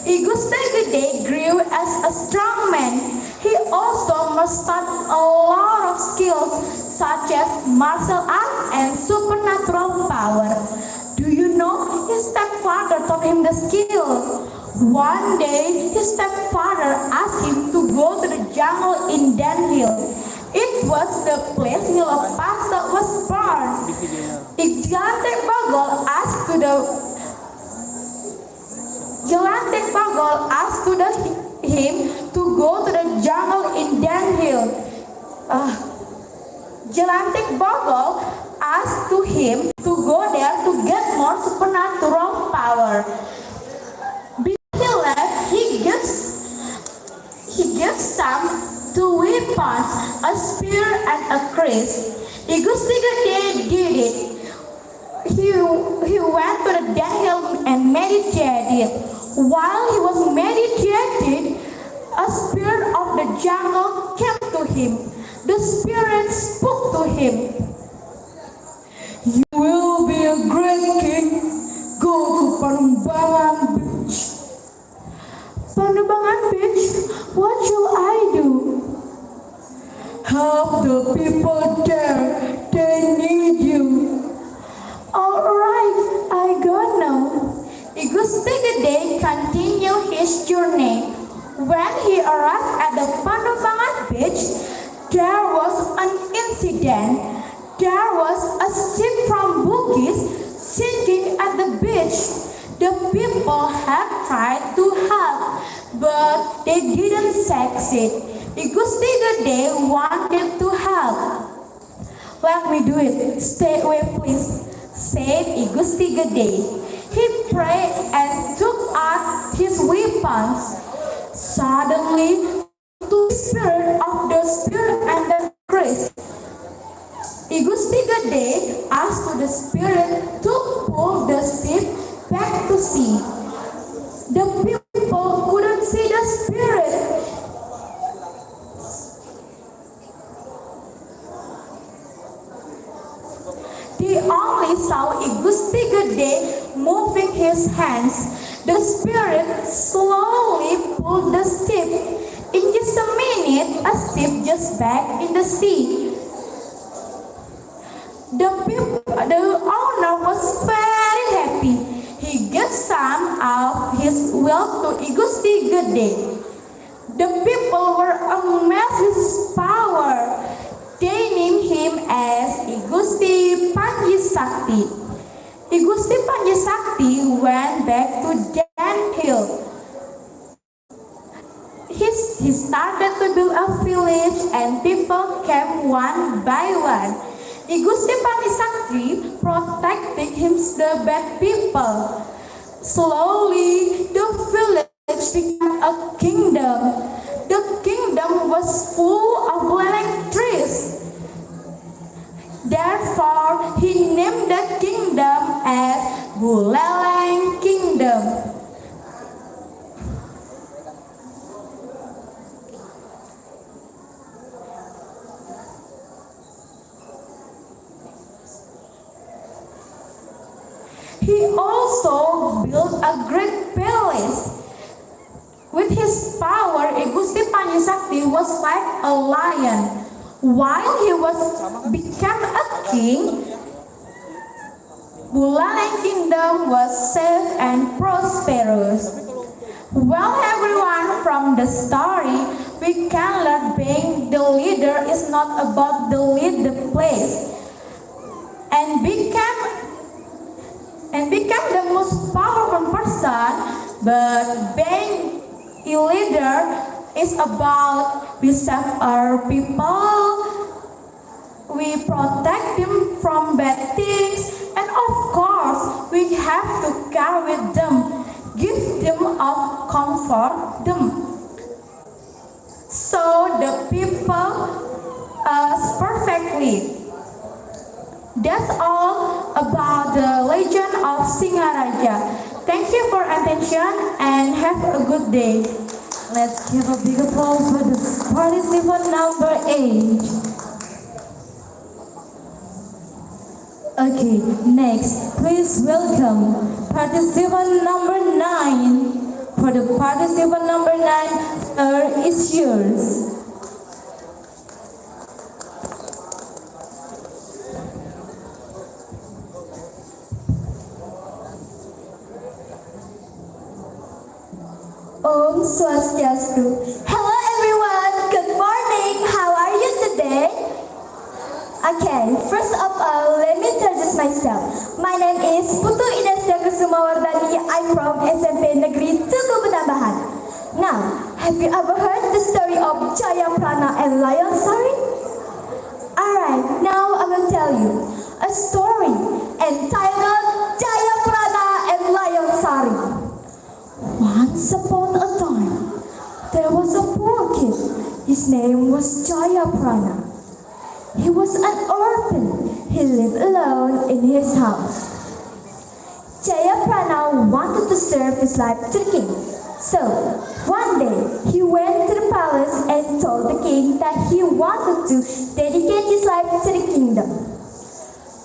Igusti Gede grew as a strong man. He also mastered a lot of skills such as martial arts and supernatural power. Do you know his stepfather taught him the skill? One day, his stepfather asked him to go to the jungle in Danhill. It was the place Nilopasa was born. Jelantik Bagol asked him to go to the jungle in Danhill. Jelantik Bagol asked to him to go there to get more supernatural power. Before he left, he gives some two weapons, a spear and a kris. Igusti Gede did it. He went to the Danhill and meditated. While he was meditating, a spirit of the jungle came to him. The spirit spoke to him. You will be a great king. Go to Panumbangan Beach. Panumbangan Beach? What shall I do? Help the people there. They need you. Alright, I go now. Igusti Gede continued his journey. When he arrived at the Panumbangan Beach, there was an incident. There was a ship from Bugis sinking at the beach. The people had tried to help, but they didn't succeed. Igusti Gede wanted to help. Let me do it. Stay away, please, said Igusti Gede. He prayed and took out his weapons. Suddenly, the spirit of the spirit and the kris. Igusti Gede asked the spirit to pull the ship back to sea. The people couldn't see the spirit. They only saw Igusti Gede moving his hands. The spirit slowly pulled the ship. In just a minute, a ship just back in the sea. The owner was very happy. He gave some of his wealth to Igusti Gede. The people were amazed with his power. They named him as Igusti Panjisakti. Igusti Panjisakti went back to Danhill. He started to build a village and people came one by one. Igusti Panisakti protecting him the bad people. Slowly the village became a kingdom. The kingdom was full of lilac trees. Therefore, he named the kingdom as Buleleng Kingdom. He also built a great palace. With his power, Igusti Panisakti was like a lion. While he became a king, Buleleng Kingdom was safe and prosperous. Well, everyone, from the story, we can learn being the leader is not about the lead the place and become the most powerful person, but being a leader is about we serve our people, we protect them from bad things, and of course we have to care with them, give them a comfort them. So the people us perfectly. That's all about the legend of Singaraja. Thank you for attention and have a good day. Let's give a big applause for the participant number 8. Okay, next, please welcome participant number 9. For the participant number 9, is yours. Om Swastiastu. Hello everyone, good morning. How are you today? Okay, first of all, let me introduce myself. My name is Putu Indah Kusumawardani. I'm from SMP Negeri Tugu Penambahan. Now, have you ever heard the story of Jaya Prana and Lion Sari? Alright, now I will tell you a story entitled Jaya Prana and Lion Sari. Once upon a time, there was a poor kid. His name was Jaya Prana. He was an orphan. He lived alone in his house. Jaya Prana wanted to serve his life to the king. So, one day, he went to the palace and told the king that he wanted to dedicate his life to the kingdom.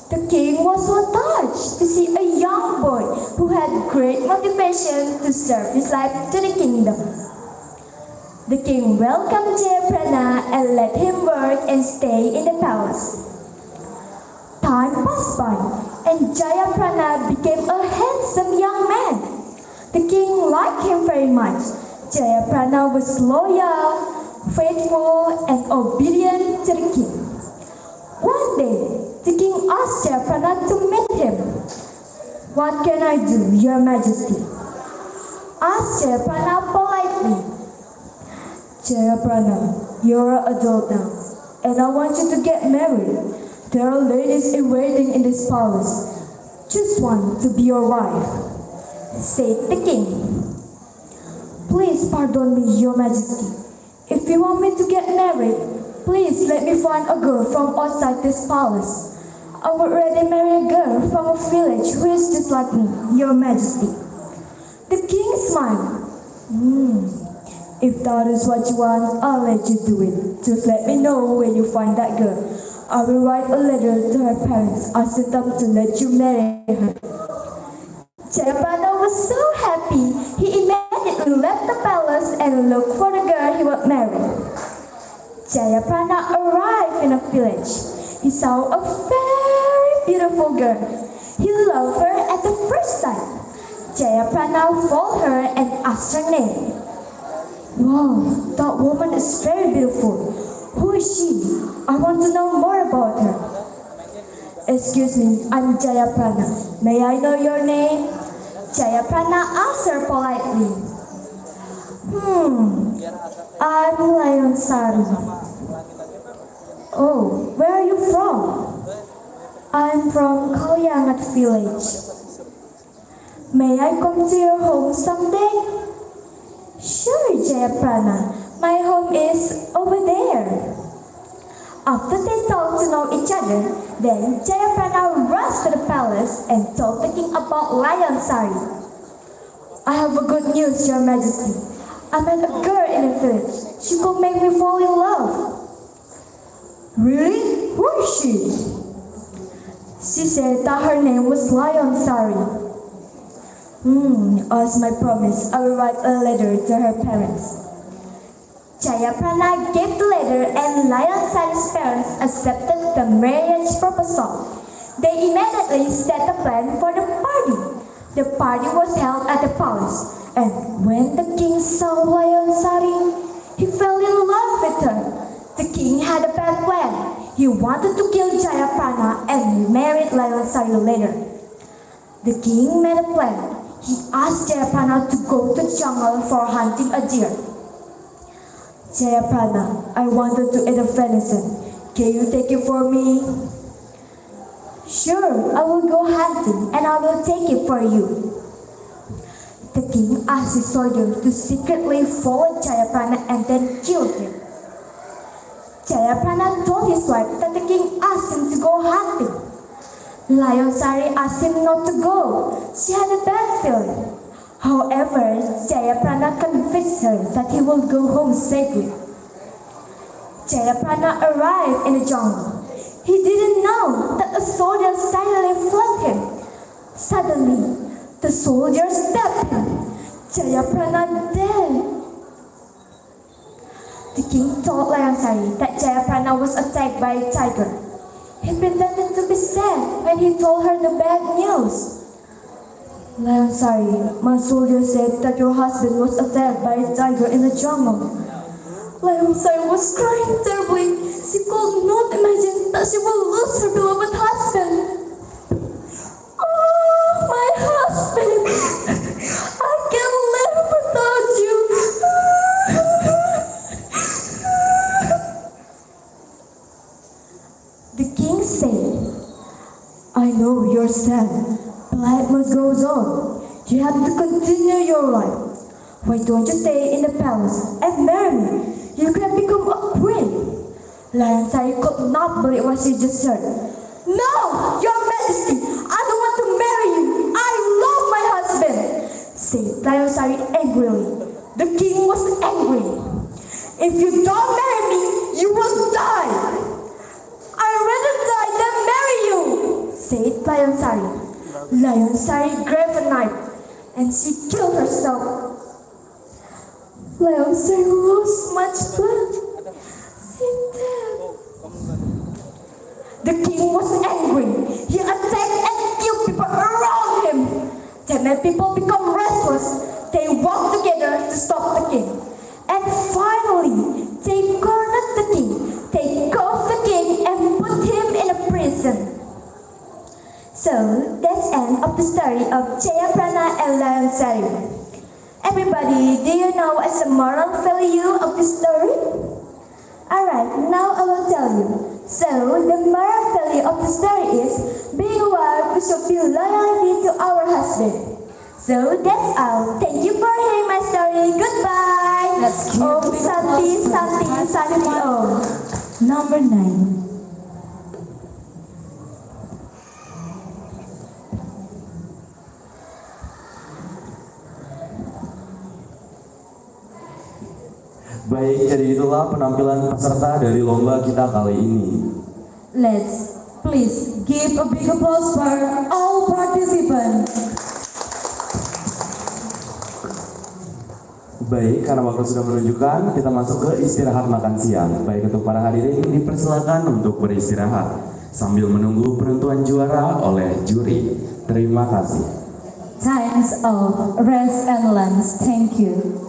The king was so touched to see a young boy who had great motivation to serve his life to the kingdom. The king welcomed Jayaprana and let him work and stay in the palace. Time passed by and Jayaprana became a handsome young man. The king liked him very much. Jayaprana was loyal, faithful, and obedient to the king. One day, the king asked Jayaprana to meet him. "What can I do, your majesty?" asked Jayaprana politely. "Jayaprana, you're an adult now, and I want you to get married. There are ladies in waiting in this palace. Choose one to be your wife," said the king. "Please pardon me, your majesty. If you want me to get married, please let me find a girl from outside this palace. I would rather marry a girl from a village who is just like me, your majesty." The king smiled. If that is what you want, I'll let you do it. Just let me know when you find that girl. I will write a letter to her parents, asking them to let you marry her." Jayaprana was so happy. He immediately left the palace and looked for the girl he would marry. Jayaprana arrived in a village. He saw a very beautiful girl. He loved her at the first sight. Jayaprana followed her and asked her name. "Wow, that woman is very beautiful. Who is she? I want to know more about her." "Excuse me, I'm Jayaprana. May I know your name?" Jayaprana asked her politely. I'm Lion Sari. Oh, where are you from? I'm from Kalyangat village. May I come to your home someday? Sure, Jayaprana. My home is over there. After they talked to know each other, then Jayaprana rushed to the palace and told the king about Lion Sari. I have a good news, Your Majesty. I met a girl in the village. She could make me fall in love. Really? Who is she? She said that her name was Lion Sari. As my promise, I will write a letter to her parents. Jayaprana gave the letter and Lion Sari's parents accepted the marriage proposal. They immediately set a plan for the party. The party was held at the palace, and when the king saw Lion Sari, he fell in love with her. The king had a bad plan. He wanted to kill Jayaprana and marry Lion Sari later. The king made a plan. He asked Jayaprana to go to the jungle for hunting a deer. Jayaprana, I wanted to eat a venison. Can you take it for me? Sure, I will go hunting and I will take it for you. The king asked his soldiers to secretly follow Jayaprana and then kill him. Jayaprana told his wife that the king asked him to go hunting. Lion Sari asked him not to go. She had a bad feeling. However, Jayaprana convinced her that he will go home safely. Jayaprana arrived in the jungle. He didn't know that a soldier silently flanked him. Suddenly, the soldier stabbed him. Jayaprana dead. The king told Lion Sari that Jayaprana was attacked by a tiger. He pretended to be sad when he told her the bad news. Lion Sari, my soldier said that your husband was attacked by a tiger in the jungle. Lion Sari was crying terribly. She could not imagine that she would lose her beloved husband. Oh, my husband! I can't live without you. The king said, I know you're sad. Life must go on. You have to continue your life. Why don't you stay in the palace and marry me? You can become a queen. Lion Sari could not believe what she just heard. No, Your Majesty, I don't want to marry you. I love my husband, said Lion Sari angrily. The king was angry. If you don't marry me, you will die. I'd rather die than marry you, said Lion Sari. Lion Sari grabbed a knife and she killed herself. Lion Sari lost much blood. She died. The king was angry. He attacked and killed people around him. That made people become restless. They worked together to stop the king. And finally, they cornered the king. They caught the king and put him in a prison. So, that's the end of the story of Jayaprana and Lion Sari. Everybody, do you know what's the moral value of the story? Alright, now I will tell you. So, the moral value of the story is, being a wife, we should be loyalty to our husband. So, that's all. Thank you for hearing my story. Goodbye. Let's keep Om Santi Santi Santi Om. Number 9. Baik, jadi itulah penampilan peserta dari lomba kita kali ini. Let's please give a big applause for all participants. Baik, karena waktu sudah menunjukkan, kita masuk ke istirahat makan siang. Baik, untuk para hadirin dipersilakan untuk beristirahat sambil menunggu penentuan juara oleh juri. Terima kasih. Times of rest and lunch. Thank you.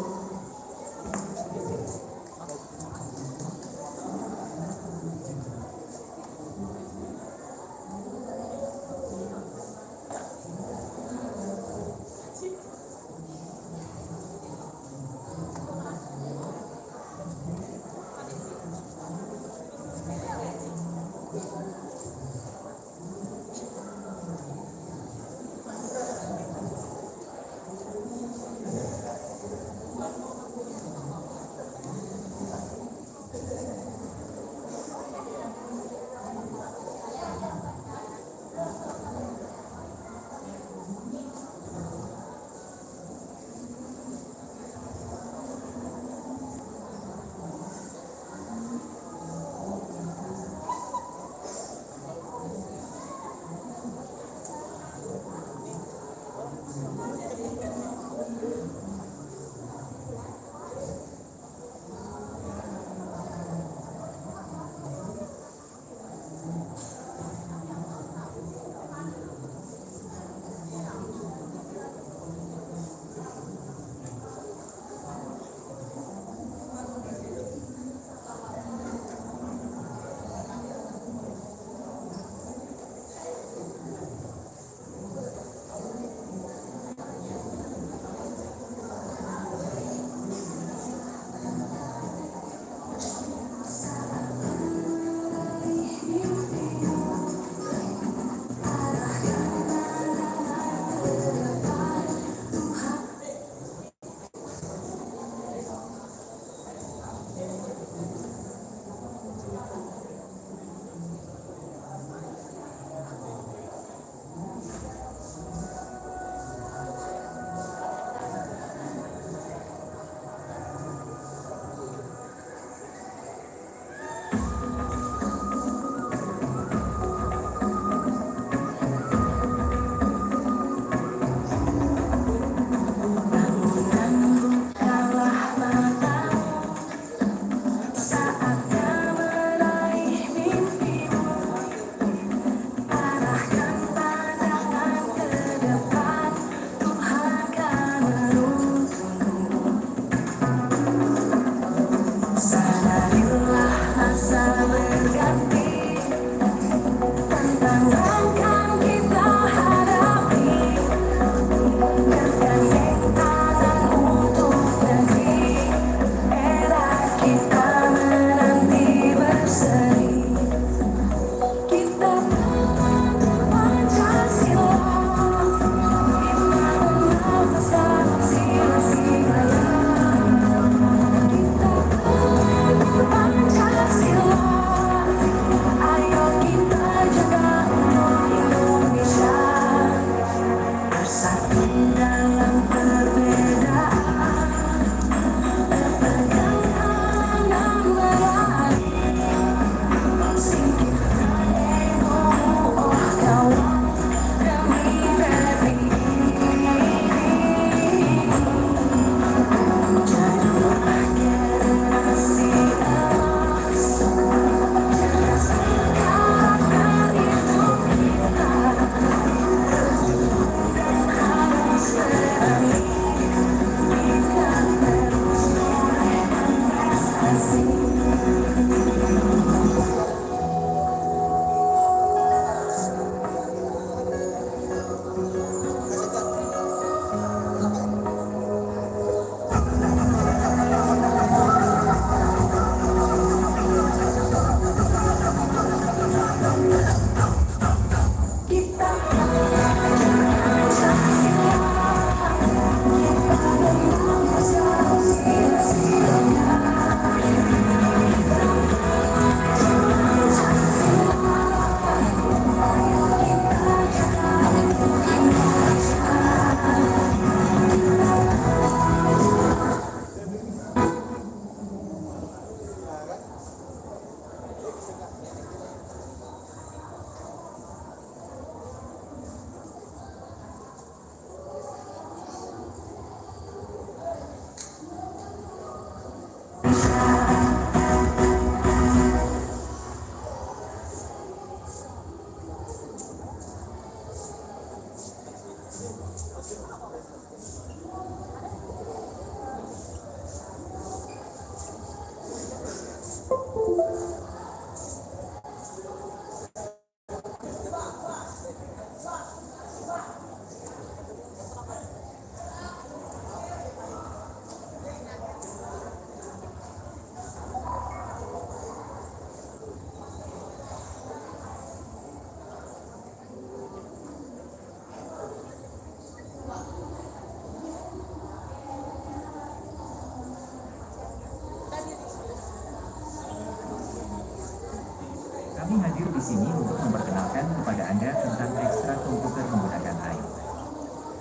di sini untuk memperkenalkan kepada Anda tentang ekstra komputer menggunakan AI.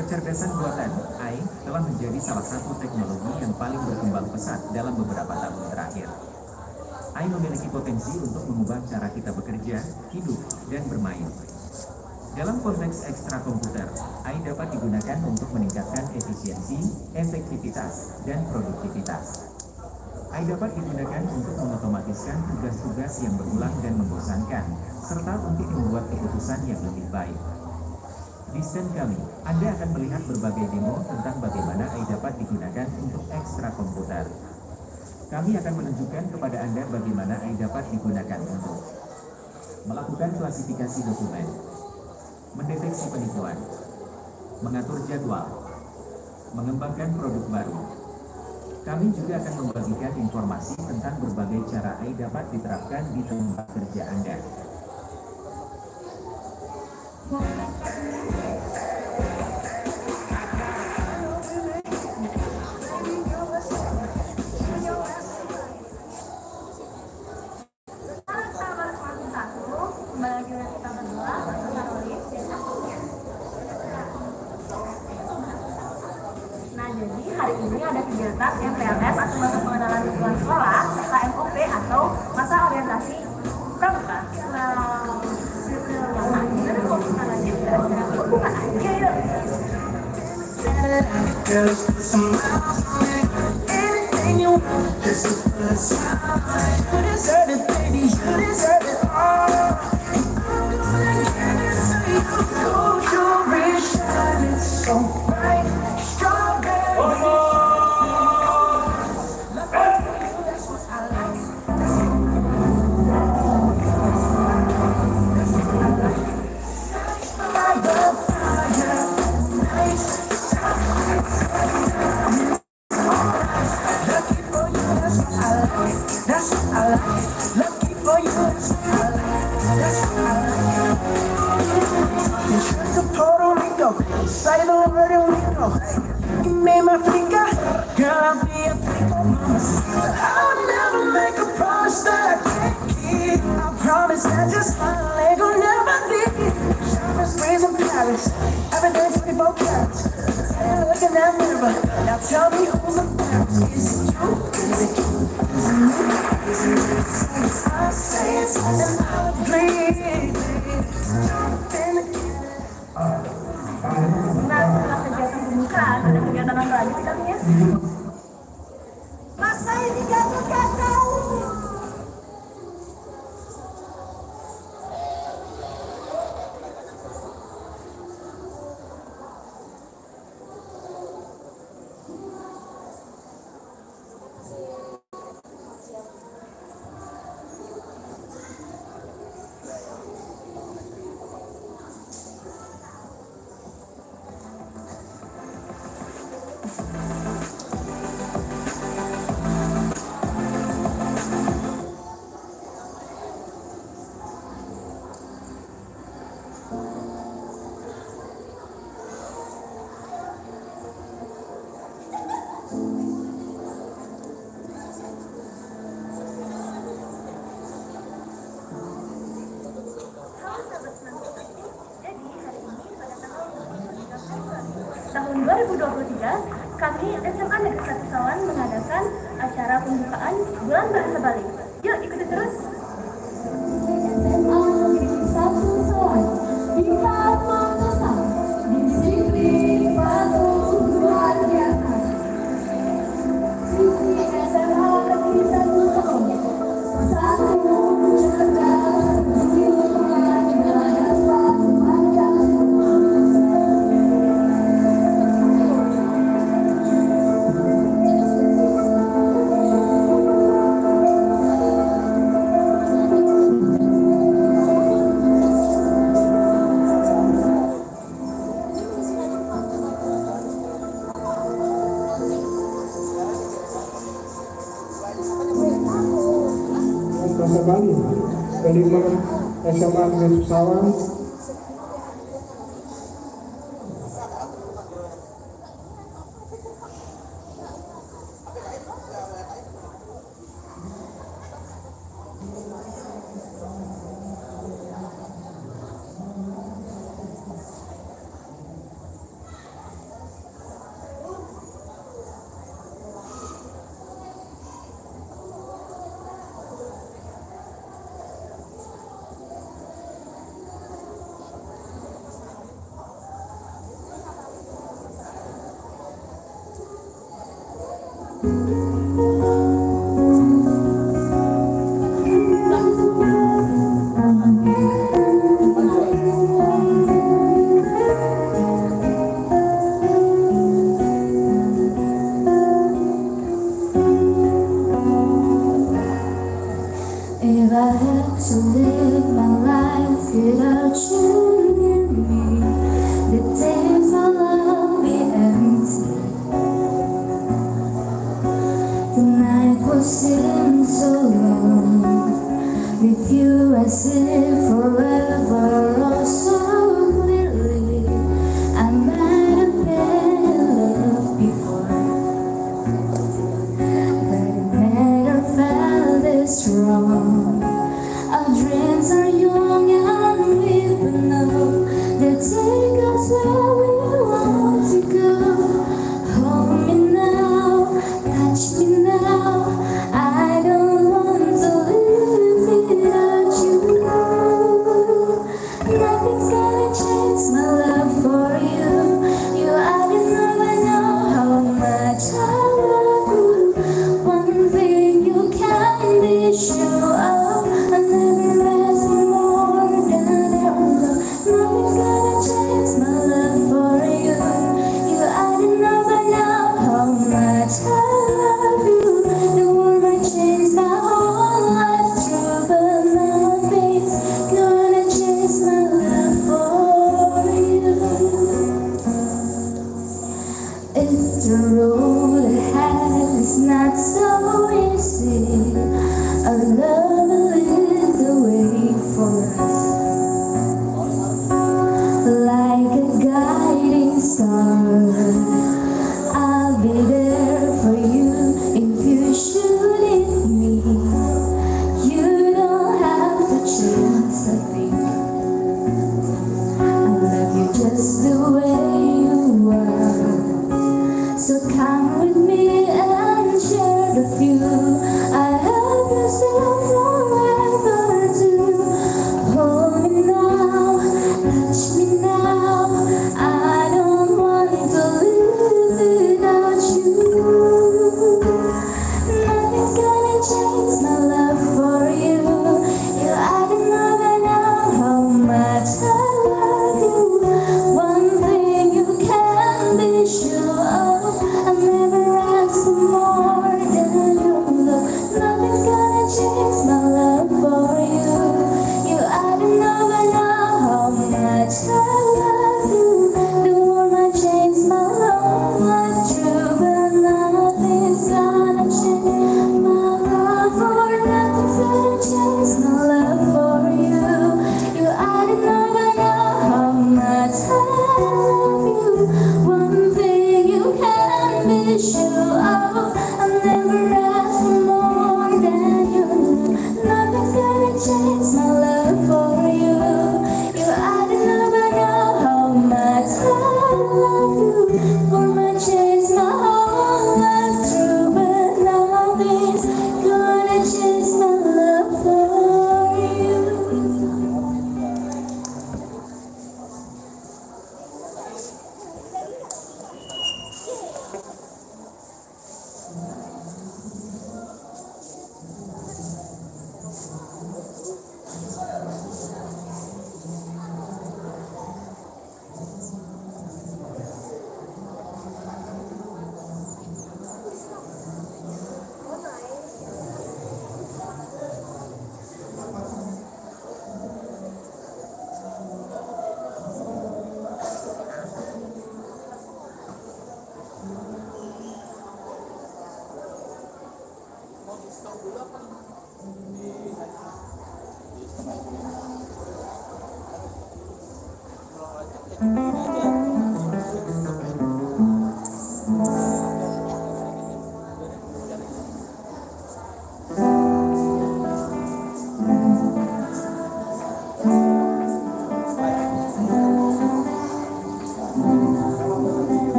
Kecerdasan buatan AI telah menjadi salah satu teknologi yang paling berkembang pesat dalam beberapa tahun terakhir. AI memiliki potensi untuk mengubah cara kita bekerja, hidup, dan bermain. Dalam konteks ekstra komputer, AI dapat digunakan untuk meningkatkan efisiensi, efektivitas, dan produktivitas. AI dapat digunakan untuk mengotomatiskan tugas-tugas yang berulang dan membosankan, serta untuk membuat keputusan yang lebih baik. Di stand kami, Anda akan melihat berbagai demo tentang bagaimana AI dapat digunakan untuk ekstra komputer. Kami akan menunjukkan kepada Anda bagaimana AI dapat digunakan untuk melakukan klasifikasi dokumen, mendeteksi penipuan, mengatur jadwal, mengembangkan produk baru. Kami juga akan membagikan informasi tentang berbagai cara AI dapat diterapkan di tempat kerja Anda. Nah, jadi hari ini ada kegiatan MPLS atau masa pengenalan lingkungan sekolah, KMOP atau masa orientasi pramuka. Nah, gimana mau kenalannya? Bukan aja yuk. Say the word and we go. You made my flicker, girl, I'll be a flicker, mama. I would never make a promise that I can't keep. I promise that just my leg will never leave. Shoppers raising Paris, everything's 24 carats. And look in that mirror, now tell me who's embarrassed. Is it you? Is it you? Is it me? Is it me? I say it's and I'll bleed. Jump in the Nah, setelah kegiatan pembukaan, ada kegiatan apa lagi katanya? Masa ini jatuh kacau. Tahun 2023, kami SMA Negeri 1 Sawan mengadakan acara pembukaan Bulan Bahasa Bali. Yuk ikuti terus. SMA Negeri 1 Sawan, kita mengasah disiplin patuh luar biasa. Sisi SMA Negeri 1 Sawan, satu cerdas, ilmuwan, gagasan Pancasila. Bahasa Bali, kelima SMA Negeri Sawan. I have to live my life without you near me, the days my love be empty. The night will seem so long. With you I see forever, oh so clearly. I might have been in love before, but it never felt this strong. Our dreams are young and we will know they take us where we want to go. Hold me now, touch me now. I don't want to live without you. Nothing's gonna change my love for you. You already know how much I love you. One thing you can be sure of, I never ask for more than your love. Nothing's gonna change my love for you. You already know by now how much I love you. The world might change my whole life through, but nothing's gonna change my love for you. If the road ahead is not so easy, our love will lead the way for us, like a guiding star. I'll be there for you if you should need me. You don't have to change a thing. I love you just the way you are. So come with me and share the view. I have yourself forever too. Hold me now, touch me now. I don't want to live without you. Nothing's gonna change my love for you. You already know by now how much I love you. One thing you can be sure of, I never ask for more than your love. Nothing's gonna change my love for you. You already know by now how much I love you. The world might change my love life true, but nothing's gonna change my love for. Nothing's gonna change my love for you. You already know by now how much I love you. One thing you can be sure of, I'll never ask for more than you. Nothing's gonna change my love for you. You already know by now how much I love you. For my change my whole life through, but nothing's gonna change my love for you.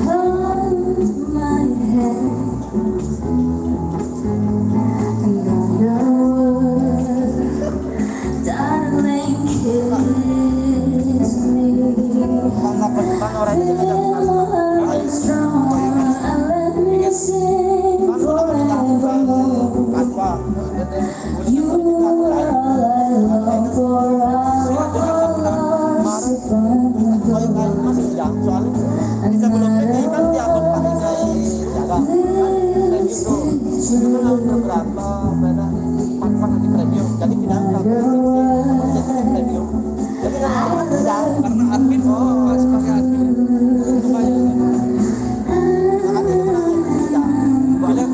Hold my hand. beberapa part-part di radio, jadi tidak jadi radio. Jadi tidak karena admin sebagai admin supaya makanya tidak boleh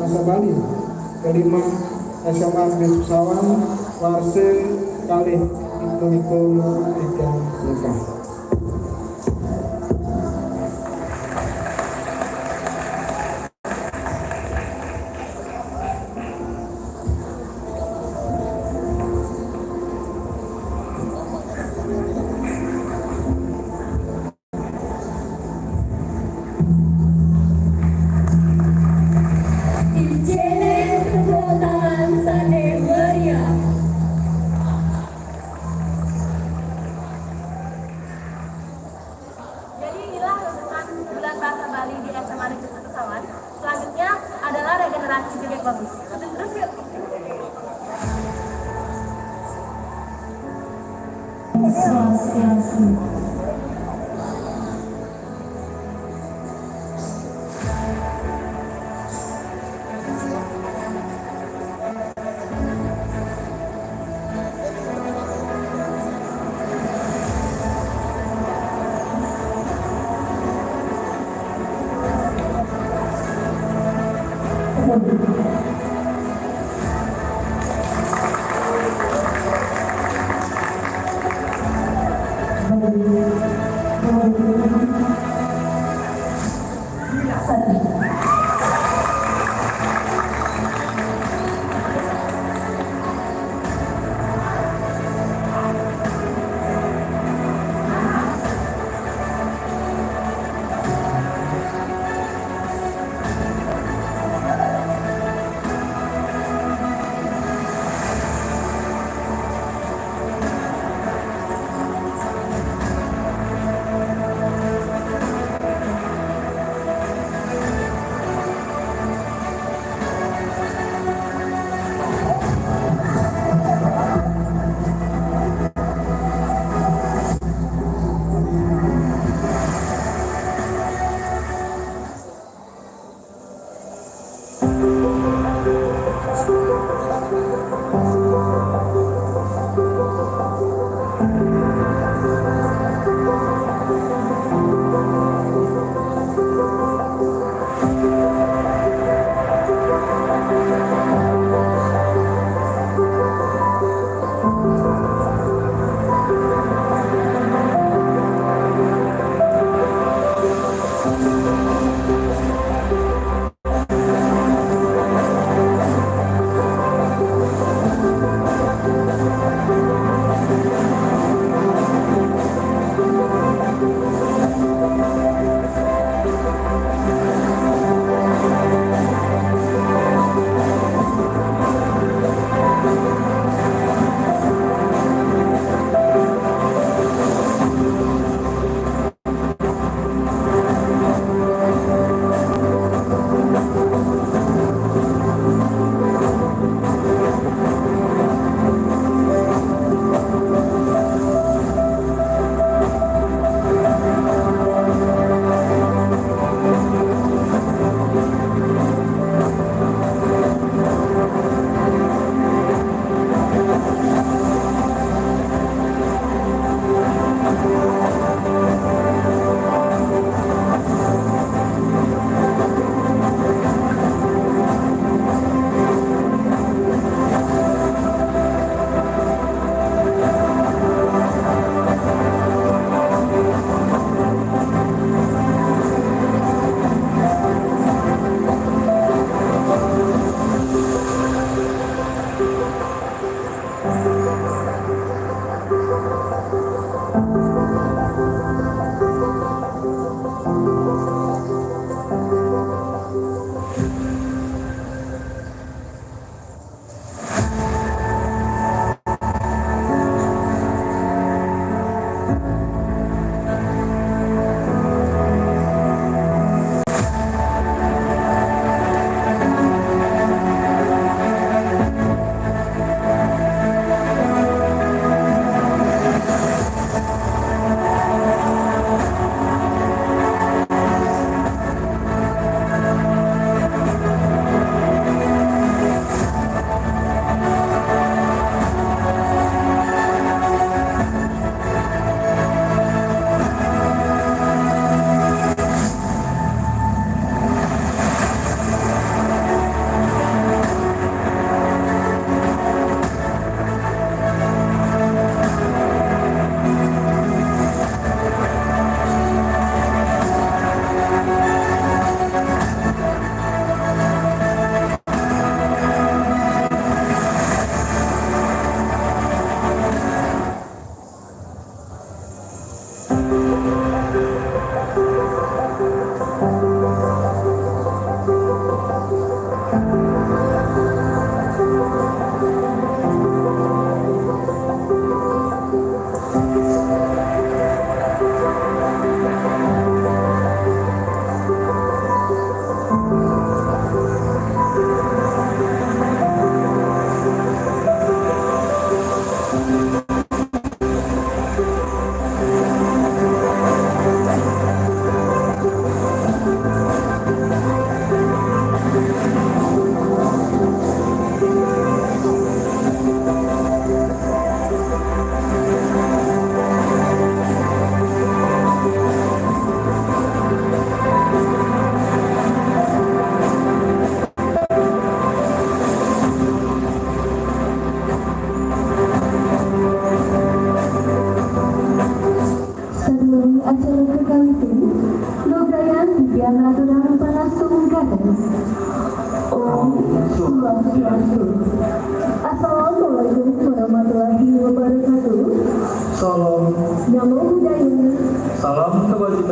bahasa Bali. Kelima, SMA Negeri Sawan, Warse Kalih Hitung-hitung 3 Lekah. Jadi inilah lulusan bulan bahasa Bali di SMA Negeri 1 Sawan. Selanjutnya adalah regenerasi bebek bagus. Terus yuk. Swastiastu.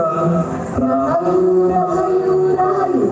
Rahayu, Rahayu, Rahayu.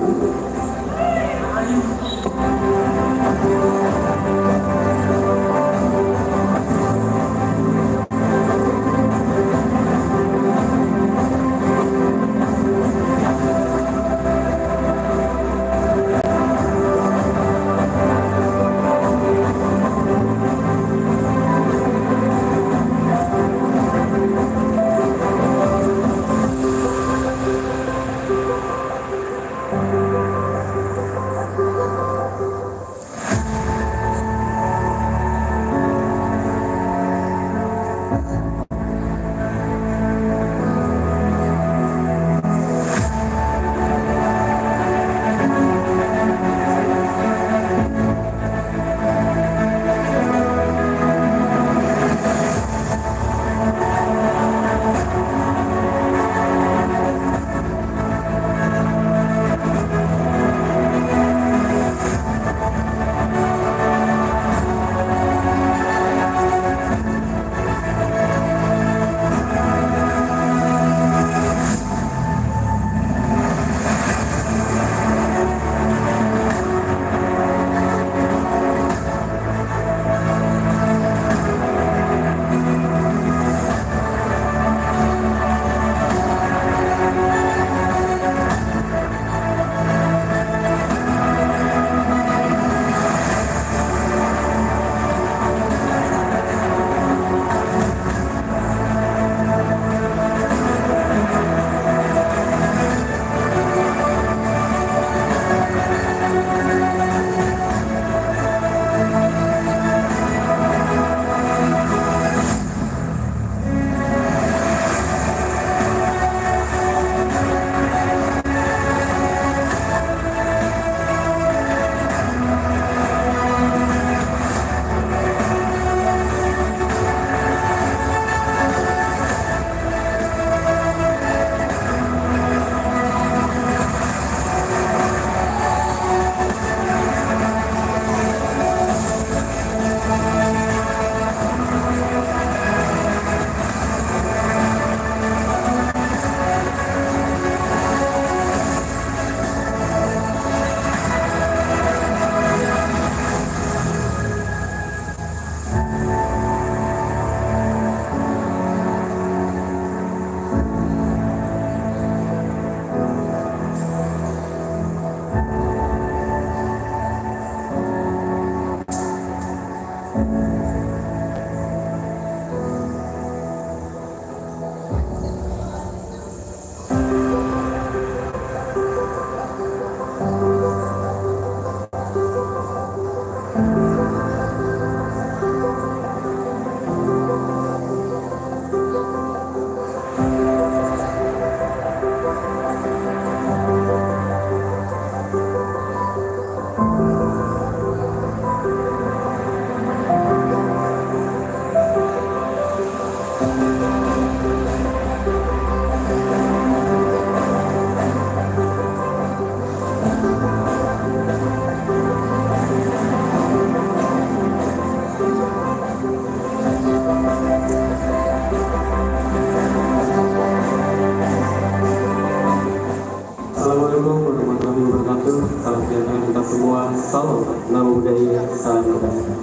Salam, nama budaya, salam budaya.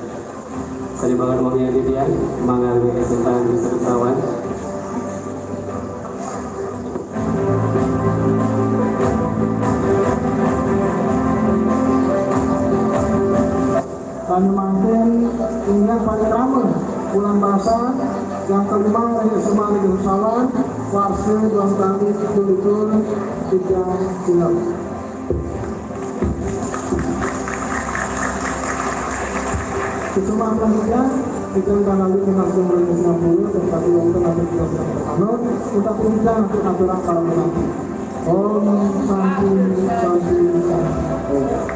Saya banget wakilnya Didian, mengalami kesempatan di Sawan. Kami manten ingat pada ramah bulan bahasa yang kelima dari SMAN di Sawan, warga dalam kami betul-betul 3 bulan. Kecuali selanjutnya kita tanggal 5 2060 dan satu yang nanti kita sudah berkanut kita puncak untuk aturan kalau nanti. Om Santi Santi Santi.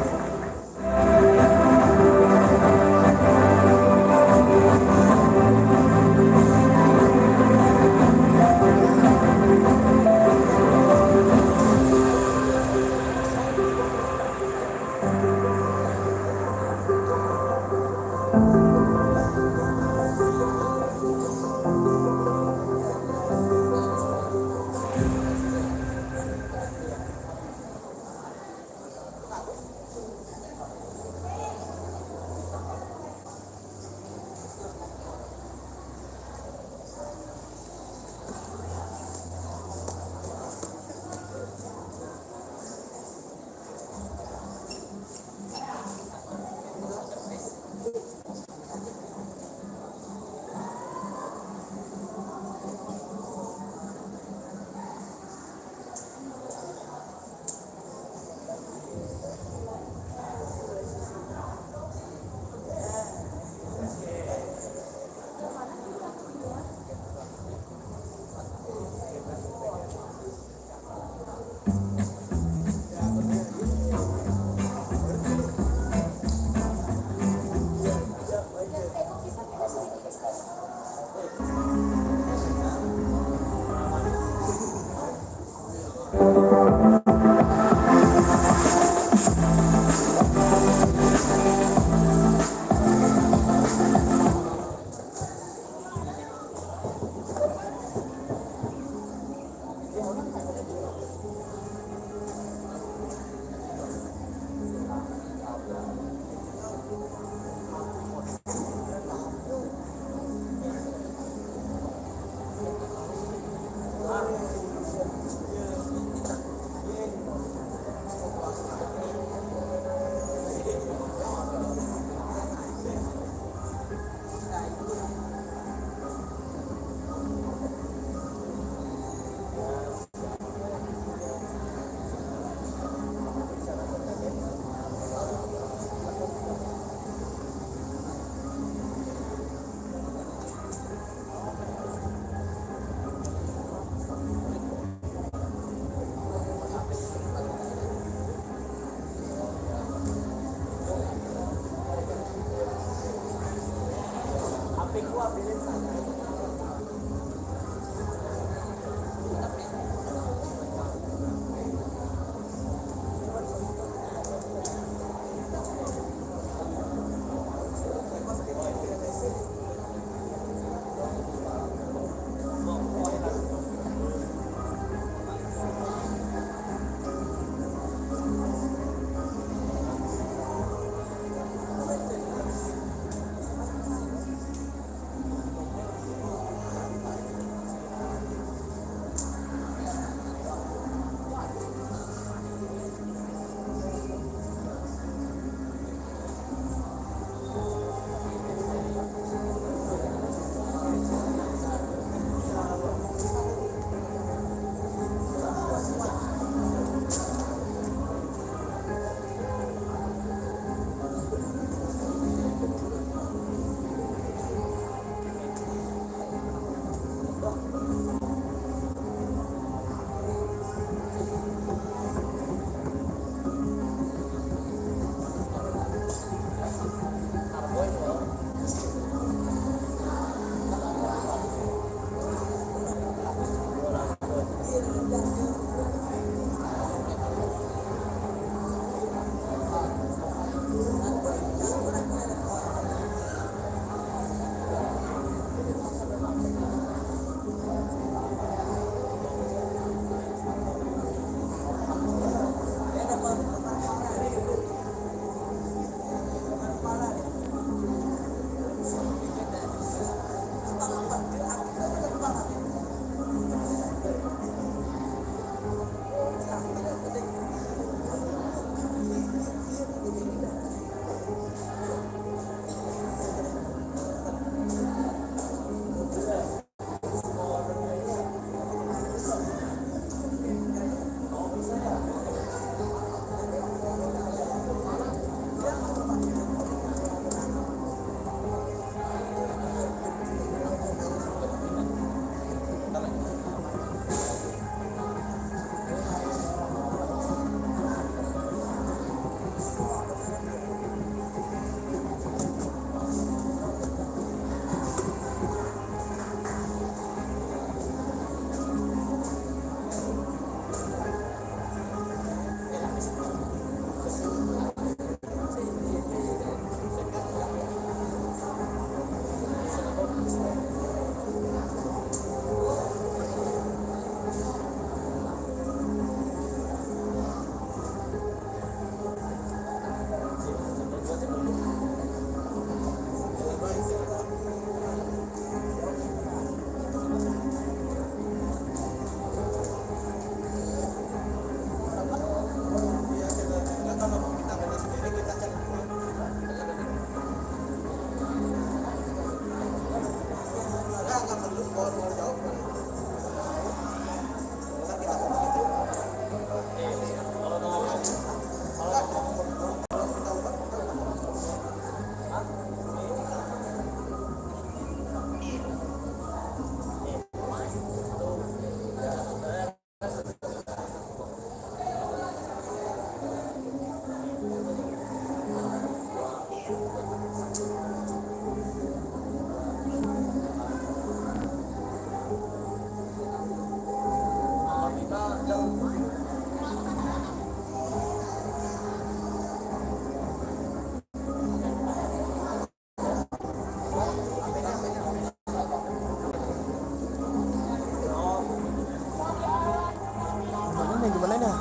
nih gimana nih?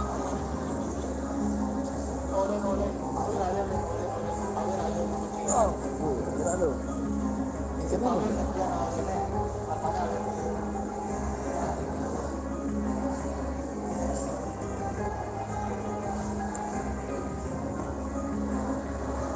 Oh, kira lu. Kira lu.